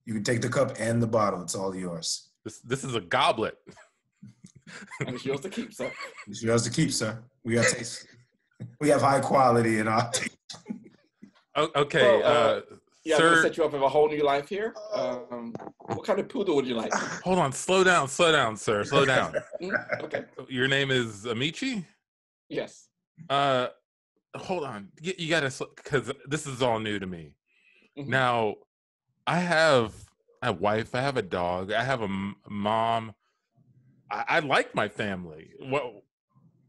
You can take the cup and the bottle. It's all yours. This is a goblet. And it's yours to keep, sir. It's yours to keep, sir. We got taste. We have high quality in our taste. Okay. Well, sir, I'm gonna set you up with a whole new life here. What kind of poodle would you like? Hold on. Slow down, sir. Slow down. Okay. Your name is Amici? Yes. Hold on. You gotta, because this is all new to me. Mm-hmm. Now, I have a wife. I have a dog. I have a mom. I like my family. What?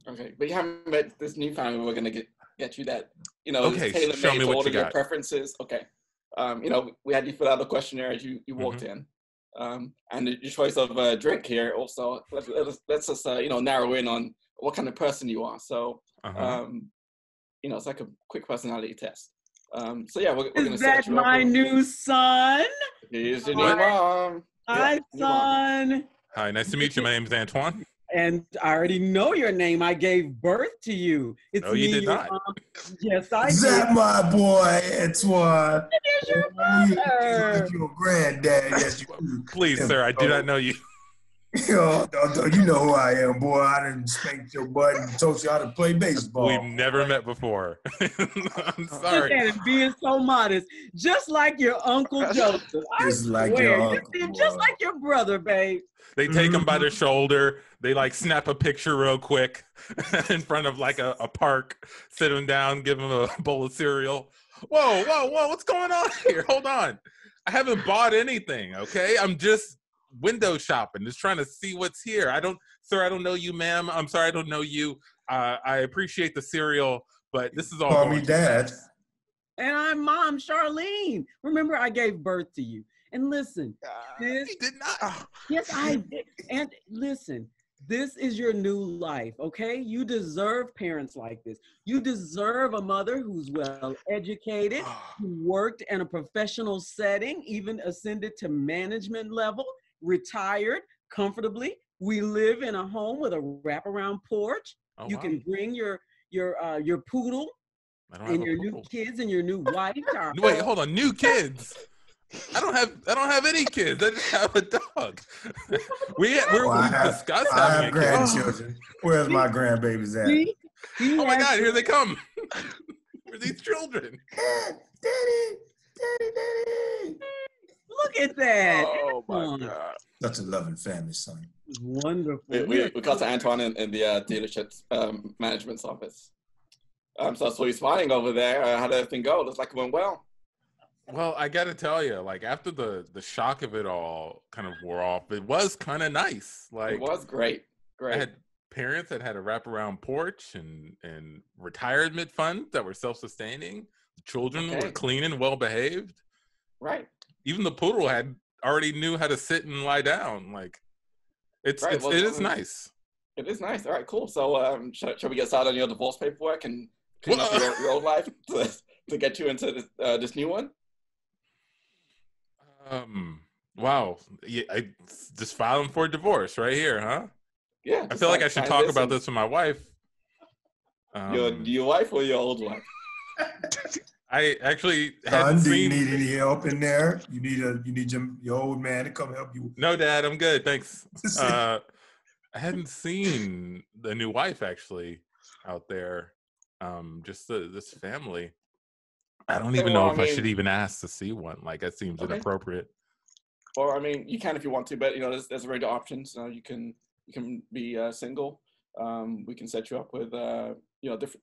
Okay, but you haven't met this new family. We're gonna get you that. Okay, it's show me tailor-made to what all you of your got. Preferences. Okay. We had you fill out a questionnaire as you walked in. And your choice of drink here also. Let's just narrow in on what kind of person you are. So it's like a quick personality test. So yeah, we're gonna set you up. Is that my new son? Here's your new mom. Hi, son. Hi, nice to meet you. My name is Antoine. And I already know your name. I gave birth to you. It's no, you me, did your not. mom. Yes, I Is did. that my boy, Antoine? It is your father. Your granddad. Yes, you. Please, sir, I do not know you. Yo, you know who I am, boy. I done spanked your butt and taught you how to play baseball. We've never met before. I'm sorry. And being so modest, just like your Uncle Joseph. I Like swear, your you uncle, seem boy. just like your brother, babe. They take him by the shoulder. They like snap a picture real quick in front of like a park, sit him down, give him a bowl of cereal. Whoa, what's going on here? Hold on. I haven't bought anything, okay? I'm just window shopping, just trying to see what's here. I don't know you, ma'am. I'm sorry, I don't know you. I appreciate the cereal, but this is all Call going me too Dad. fast. And I'm Mom Charlene. Remember, I gave birth to you. And listen, You did not. yes, I did. And listen, this is your new life, okay? You deserve parents like this. You deserve a mother who's well educated, who worked in a professional setting, even ascended to management level, retired comfortably. We live in a home with a wraparound porch. Oh, You wow. can bring your your poodle I don't have and a your new poodle. kids and your new wife. Wait, hold on. New kids. I don't have any kids. I just have a dog. we discussed I having have a kid. grandchildren. Where's my grandbabies at? He Oh my has God, here they come. Where are these children? Daddy. Look at that. Oh my Antoine. God. Such a loving family, son. Wonderful. We got to Antoine in the dealership management's office. So he's smiling over there. How did everything go? Looks like it went well. Well, I got to tell you, like after the shock of it all kind of wore off, it was kind of nice. Like It was great. I had parents that had a wraparound porch and retirement funds that were self-sustaining. The children were clean and well behaved. Right. Even the poodle had already knew how to sit and lie down. Like it is nice. It is nice. All right, cool. So shall we get started on your divorce paperwork and clean up your old life to get you into this new one? Wow. Yeah, I just filing for divorce right here, huh? Yeah. I feel like I should talk about this with my wife. Your wife or your old wife? I actually hadn't do seen... you need any help in there? You need your old man to come help you? No, Dad, I'm good, thanks. I hadn't seen the new wife actually out there. Just this family. I don't even know if I should even ask to see one. Like that seems inappropriate. Or I mean, you can if you want to, but there's a range of options. You can be single. We can set you up with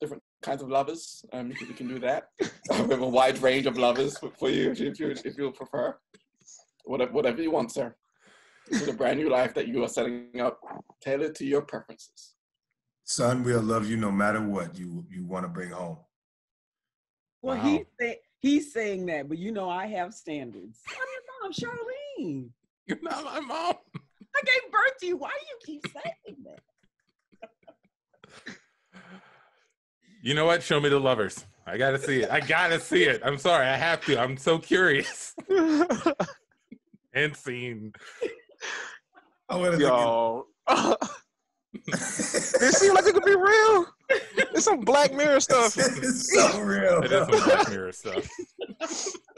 different kinds of lovers. We can do that. We have a wide range of lovers for you if you prefer. Whatever you want, sir. It's a brand new life that you are setting up, tailored to your preferences. Son, we'll love you no matter what you want to bring home. Well, wow. He's saying that, but I have standards. I'm your mom, Charlene. You're not my mom. I gave birth to you. Why do you keep saying that? You know what? Show me the lovers. I gotta see it. I'm sorry. I have to. I'm so curious. And scene. Yo. It seems like it could be real. It's some Black Mirror stuff. It's so real. It is some Black Mirror stuff.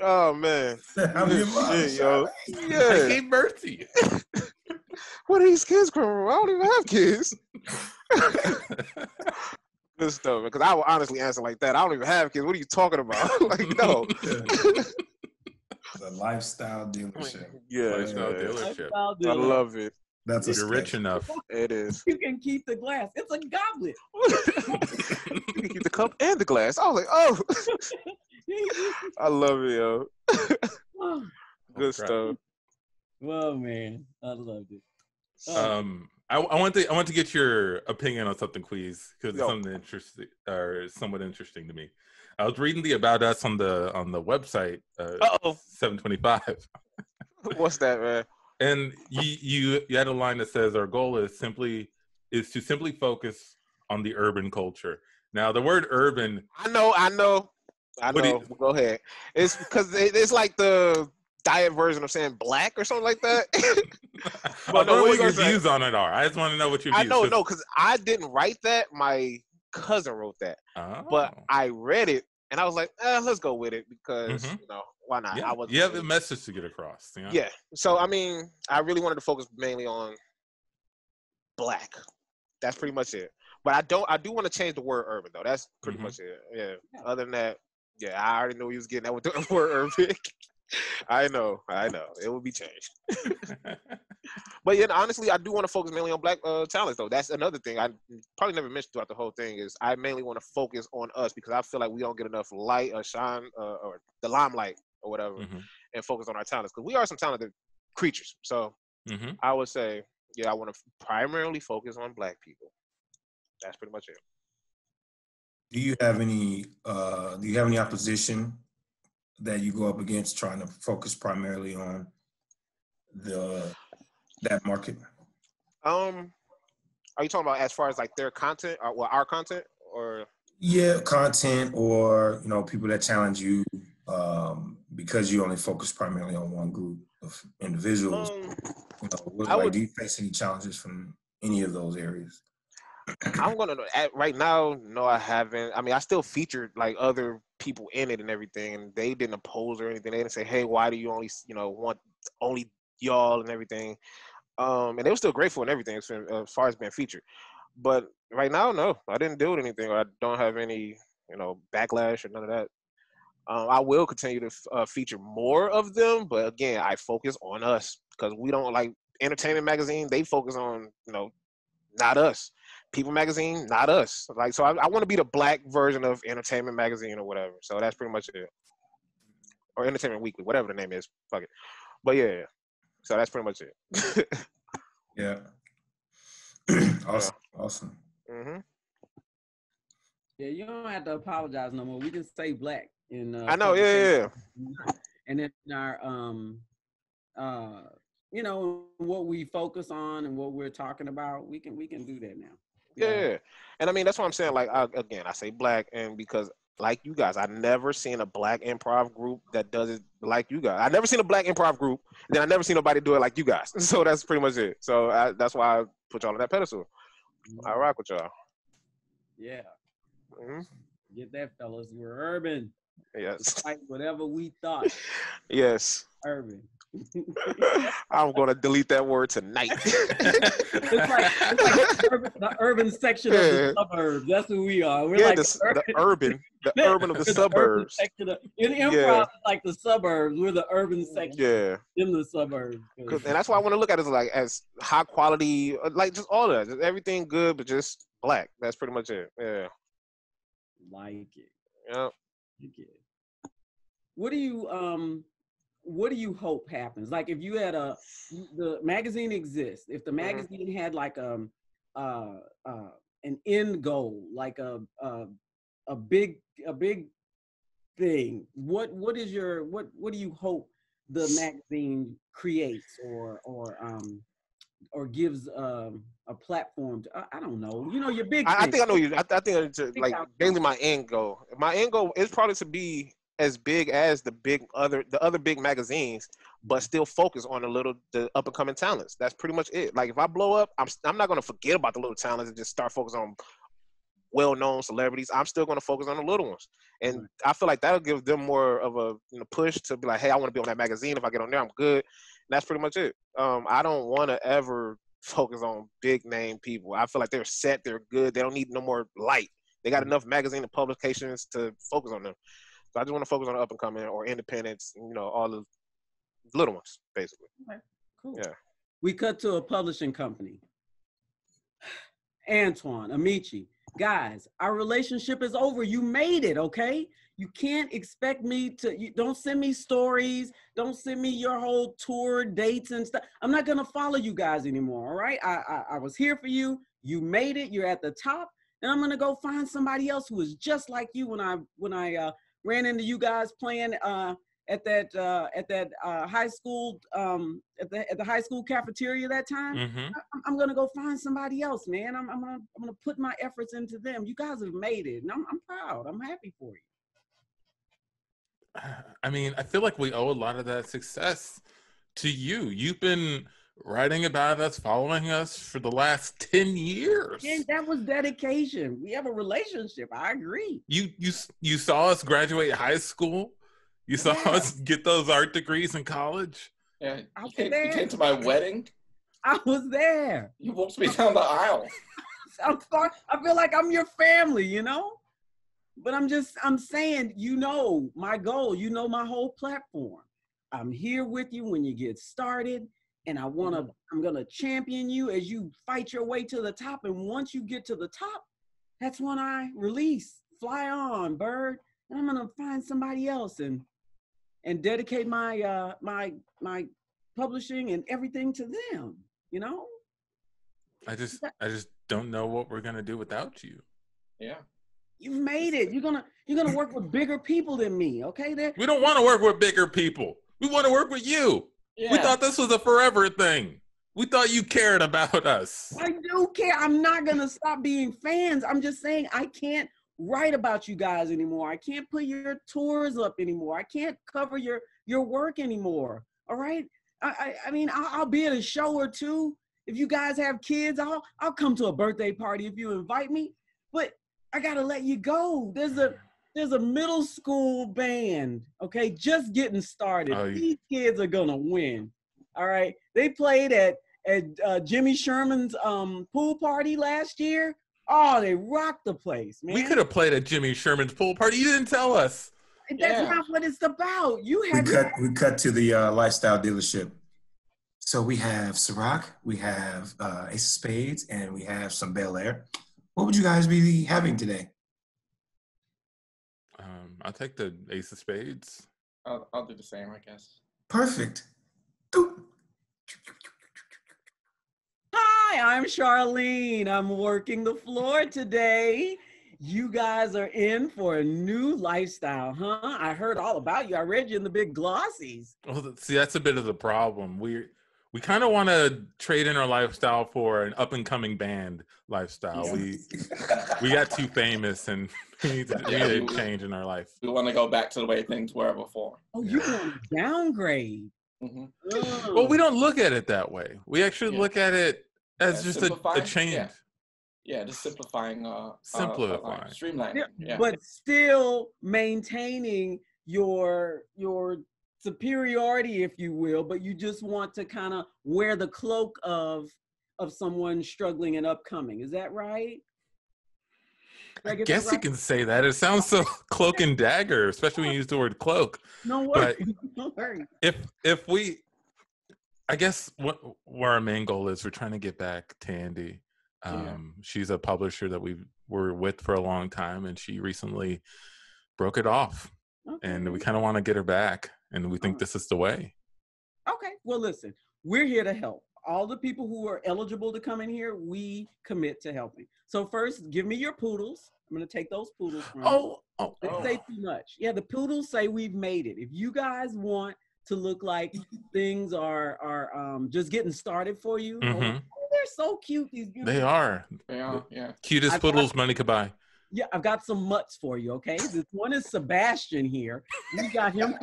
Oh man. I'm your mom, yo. Yeah. I gave birth to you. Where are these kids coming from? I don't even have kids. Good stuff, because I will honestly answer like that. I don't even have kids. What are you talking about? Like, no. The lifestyle dealership. Yeah. Lifestyle dealership. I love it. You're rich enough. It is. You can keep the glass. It's a goblet. You can keep the cup and the glass. I was like, oh. I love it, yo. Good stuff. Well, man, I loved it. I want to get your opinion on something, Queezy, because it's something interesting or somewhat interesting to me. I was reading the about us on the website. 725. What's that, man? And you had a line that says our goal is to simply focus on the urban culture. Now the word urban. I know. Go ahead. It's because it's like the diet version of saying black or something like that. But no, what your views on it are. I just want to know what your views. No, because I didn't write that. My cousin wrote that. Oh. But I read it and I was like, let's go with it because why not? Yeah. You have a message to get across. Yeah. So I mean, I really wanted to focus mainly on black. That's pretty much it. But I do want to change the word urban though. That's pretty much it. Yeah. Other than that, I already knew he was getting that with the word urban. I know. It will be changed. But honestly, I do want to focus mainly on black talents, though. That's another thing I probably never mentioned throughout the whole thing is I mainly want to focus on us because I feel like we don't get enough light or shine or the limelight or whatever and focus on our talents because we are some talented creatures. So I would say, I want to primarily focus on black people. That's pretty much it. Do you have any opposition that you go up against trying to focus primarily on that market? Are you talking about as far as like their content or our content or? Yeah, content or people that challenge you because you only focus primarily on one group of individuals. Do you face any challenges from any of those areas? I'm gonna right now. No, I haven't. I mean, I still featured like other people in it and everything, and they didn't oppose or anything. They didn't say, "Hey, why do you only want only y'all and everything?" And they were still grateful and everything as far as being featured. But right now, no, I didn't do anything. Or I don't have any backlash or none of that. I will continue to feature more of them, but again, I focus on us because we don't like Entertainment Magazine. They focus on not us. People Magazine, not us. Like, so I want to be the black version of Entertainment Magazine or whatever. So that's pretty much it. Or Entertainment Weekly, whatever the name is. Fuck it. But yeah, so that's pretty much it. Yeah. Awesome. Awesome. Mm-hmm. Yeah, you don't have to apologize no more. We can say black in I know, yeah. and in our what we focus on and what we're talking about, we can do that now. Yeah. And I mean, that's what I'm saying. Like, again, I say black, and because like you guys, I've never seen a black improv group that does it like you guys. I've never seen a black improv group, and then I never seen nobody do it like you guys. So that's pretty much it. So that's why I put y'all on that pedestal. I rock with y'all. Yeah. Mm-hmm. Get that, fellas. We're urban. Yes. Like whatever we thought. Yes. Urban. I'm gonna delete that word tonight. It's like the urban section of the suburbs. That's who we are. We're like the urban of the suburbs. In improv, it's like the suburbs. We're the urban section. Yeah. In the suburbs. And that's why I want to look at it as high quality, like just all of that, just everything good, but just black. That's pretty much it. Yeah. Like it. Yeah. Like it. What do you hope happens? Like if you had the magazine exists, if the magazine had like an end goal, like a big thing, what do you hope the magazine creates or gives a platform to? I don't know. Your big. I think I know you. I think it's like mainly my end goal. My end goal is probably to be as big as the other big magazines, but still focus on the up and coming talents. That's pretty much it. Like if I blow up, I'm not gonna forget about the little talents and just start focusing on well-known celebrities. I'm still gonna focus on the little ones, and I feel like that'll give them more of a push to be like, hey, I want to be on that magazine. If I get on there, I'm good. And that's pretty much it. I don't want to ever focus on big name people. I feel like they're set. They're good. They don't need no more light. They got enough magazine and publications to focus on them. So I just want to focus on the up and coming or independents, all the little ones, basically. Okay, cool. Yeah. We cut to a publishing company. Antoine, Amici, guys, our relationship is over. You made it, okay? You can't expect me to, don't send me stories. Don't send me your whole tour dates and stuff. I'm not gonna follow you guys anymore, all right? I was here for you. You made it, you're at the top. And I'm gonna go find somebody else who is just like you when I ran into you guys playing at that high school at the high school cafeteria that time. Mm-hmm. I'm gonna go find somebody else, man. I'm gonna put my efforts into them. You guys have made it, and I'm proud. I'm happy for you. I mean, I feel like we owe a lot of that success to you. You've been writing about us, following us for the last 10 years. And that was dedication. We have a relationship. I agree. You saw us graduate high school. You saw us get those art degrees in college. Yeah, you came to my wedding. I was there. You walked me down the aisle. I feel like I'm your family, But I'm saying, my goal, my whole platform. I'm here with you when you get started. And I'm gonna champion you as you fight your way to the top. And once you get to the top, that's when I release, fly on, bird. And I'm gonna find somebody else and dedicate my my publishing and everything to them. I just don't know what we're gonna do without you. Yeah. You've made it. You're gonna work with bigger people than me. Okay, we don't want to work with bigger people. We want to work with you. Yeah. We thought this was a forever thing. We thought you cared about us. I do care. I'm not going to stop being fans. I'm just saying I can't write about you guys anymore. I can't put your tours up anymore. I can't cover your work anymore. All right? I mean, I'll be at a show or two if you guys have kids, I'll come to a birthday party if you invite me. But I gotta let you go. There's a middle school band, okay, just getting started. Oh, These kids are gonna win. All right. They played at Jimmy Sherman's pool party last year. Oh, they rocked the place, man. We could have played at Jimmy Sherman's pool party. You didn't tell us. That's not what it's about. We cut to the lifestyle dealership. So we have Ciroc, we have Ace of Spades, and we have some Bel Air. What would you guys be having today? I'll take the Ace of Spades. I'll do the same, I guess. Perfect. Hi, I'm Charlene. I'm working the floor today. You guys are in for a new lifestyle, huh? I heard all about you. I read you in the big glossies. Well, see, that's a bit of the problem. We kind of want to trade in our lifestyle for an up-and-coming band lifestyle. Yeah. We got too famous, and we need a change in our life. We want to go back to the way things were before. Oh, you want to downgrade. Mm-hmm. Well, we don't look at it that way. We actually look at it as just a change. Yeah, just simplifying. Simplifying. Streamlining. Yeah. But still maintaining your superiority, if you will, but you just want to kind of wear the cloak of someone struggling and upcoming. Is that right? I guess you can say that. It sounds so cloak and dagger, especially when you use the word cloak. No worries. No worries. If we, I guess where our main goal is, we're trying to get back to Andy. She's a publisher that we were with for a long time, and she recently broke it off. Okay. And we kind of want to get her back, and we think this is the way. Okay. Well, listen, we're here to help. All the people who are eligible to come in here, we commit to helping. So first, give me your poodles. I'm going to take those poodles from you. They say too much. Yeah, the poodles say we've made it. If you guys want to look like things are just getting started for you, they're so cute. They are. Yeah. Cutest poodles money could buy. Yeah, I've got some mutts for you, okay? This one is Sebastian here. We got him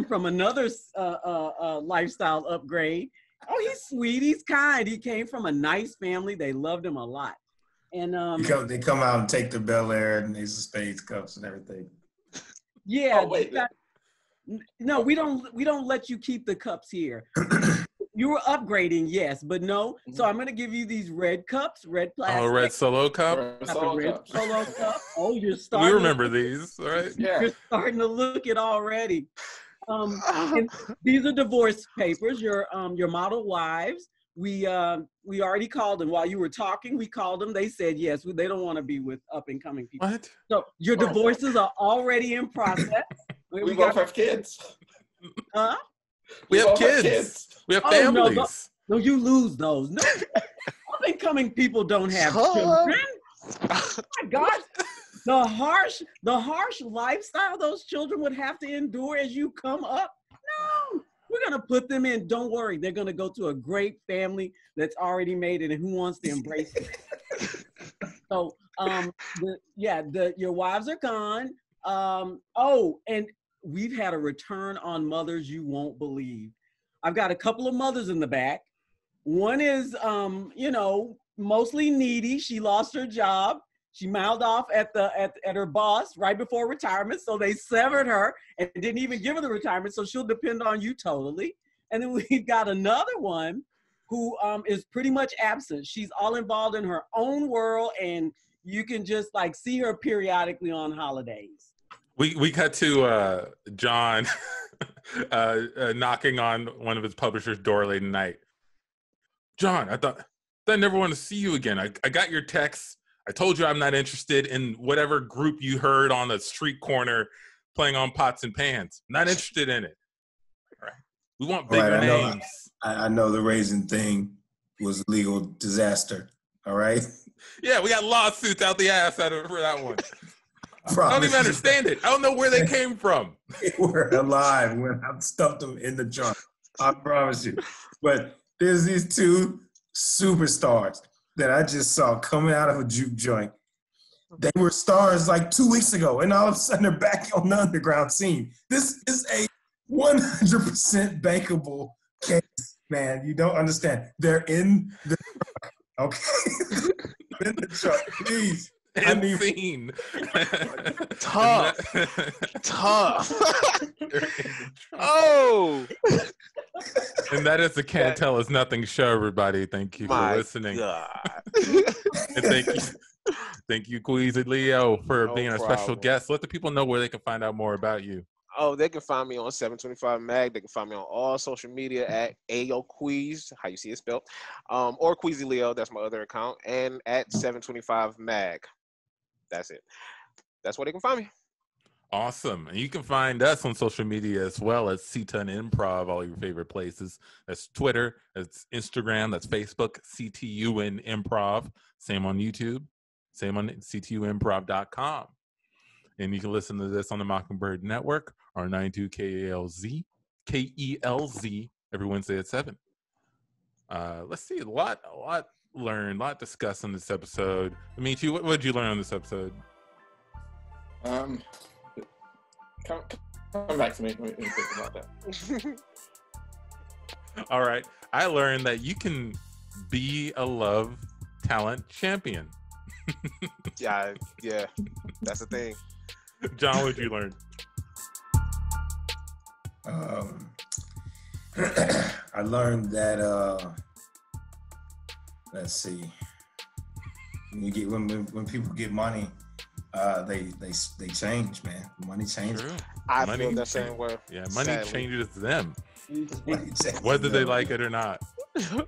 from another lifestyle upgrade. Oh, he's sweet. He's kind. He came from a nice family. They loved him a lot. And they come out and take the Bel Air and Ace of Spades cups and everything. Yeah. No, we don't let you keep the cups here. You were upgrading, yes, but no. So I'm going to give you these red cups, red plastic. Oh, red solo cup? Solo cup. Oh, you're starting. We remember these, right? Yeah. You're starting to look it already. And these are divorce papers, your model wives. We already called them while you were talking. We called them. They said yes. They don't want to be with up and coming people. What? So your divorces are already in process. We both have kids. Huh? We have kids. We have families. No, you lose those. No, up and coming people don't have children. Oh my gosh. The harsh lifestyle those children would have to endure as you come up. No, we're going to put them in. Don't worry. They're going to go to a great family that's already made it and who wants to embrace it. So, your wives are gone. And we've had a return on mothers you won't believe. I've got a couple of mothers in the back. One is, mostly needy. She lost her job. She mouthed off at her boss right before retirement, so they severed her and didn't even give her the retirement, so she'll depend on you totally. And then we've got another one who is pretty much absent. She's all involved in her own world, and you can just see her periodically on holidays. We cut to John knocking on one of his publisher's door late at night. John, I thought I never want to see you again. I got your text. I told you I'm not interested in whatever group you heard on a street corner playing on pots and pans. Not interested in it. All right. We want bigger names. I know the raisin thing was a legal disaster. All right. Yeah, we got lawsuits out the ass for that one. I don't even understand it. I don't know where they came from. They were alive when I stuffed them in the jar. I promise you. But there's these two superstars that I just saw coming out of a juke joint. They were stars 2 weeks ago, and all of a sudden they're back on the underground scene. This is a 100% bankable case. man, you don't understand. They're in the okay. In the truck, please. I need Scene. Tough. Tough. Oh. And that is the Can't Tell Us Nothing show, everybody. Thank you for listening. God. And thank you, Queezy Leo, for No being a problem. special guest. Let the people know where they can find out more about you. Oh, they can find me on 725 Mag. They can find me on all social media at AyoQueez, how you see it spelled, or Queezy Leo, that's my other account, and at 725 Mag. That's it. That's where they can find me. Awesome. And you can find us on social media as well as CTUNImprov, all your favorite places. That's Twitter, that's Instagram, that's Facebook, CTUNImprov. Same on YouTube, same on CTUNimprov.com. And you can listen to this on the Mockingbird Network, or 92 KELZ, every Wednesday at 7. Let's see, a lot learned, a lot discussed on this episode. Amici, what did you learn on this episode? Come back to me when you think about that. All right. I learned that you can be a love talent champion. Yeah, that's the thing. John, what did you learn? I learned that let's see. When people get money, they change, man. Money changes. True. I Money feel the same way. Yeah, money Sadly. changes them, Money changes whether they them. like it or not. Yeah.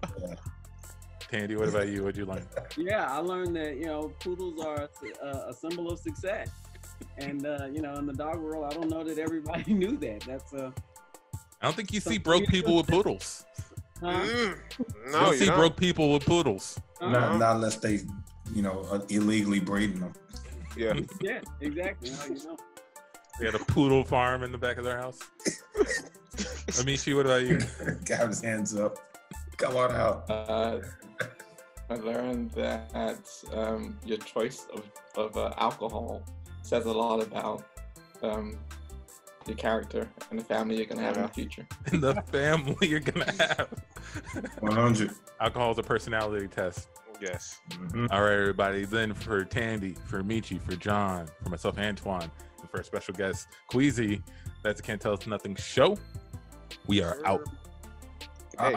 Tandy, what about you? What'd you learn? Yeah, I learned that, poodles are a symbol of success. And, in the dog world, I don't know that everybody knew that. That's I don't think you see broke people with poodles. No, You you see don't. broke people with poodles. Not unless they, illegally breeding them. Yeah. Yeah, exactly. They got a poodle farm in the back of their house. Amici, what about you? Got his hands up. Come on out. I learned that your choice of alcohol says a lot about your character and the family you're gonna have in the future. And the family you're gonna have. 100. Alcohol is a personality test. Yes. Mm-hmm. All right, everybody. Then for Tandy, for Amici, for John, for myself, Antoine, and for our special guest, Queezy, that's the Can't Tell Us Nothing show. We are out. Hey.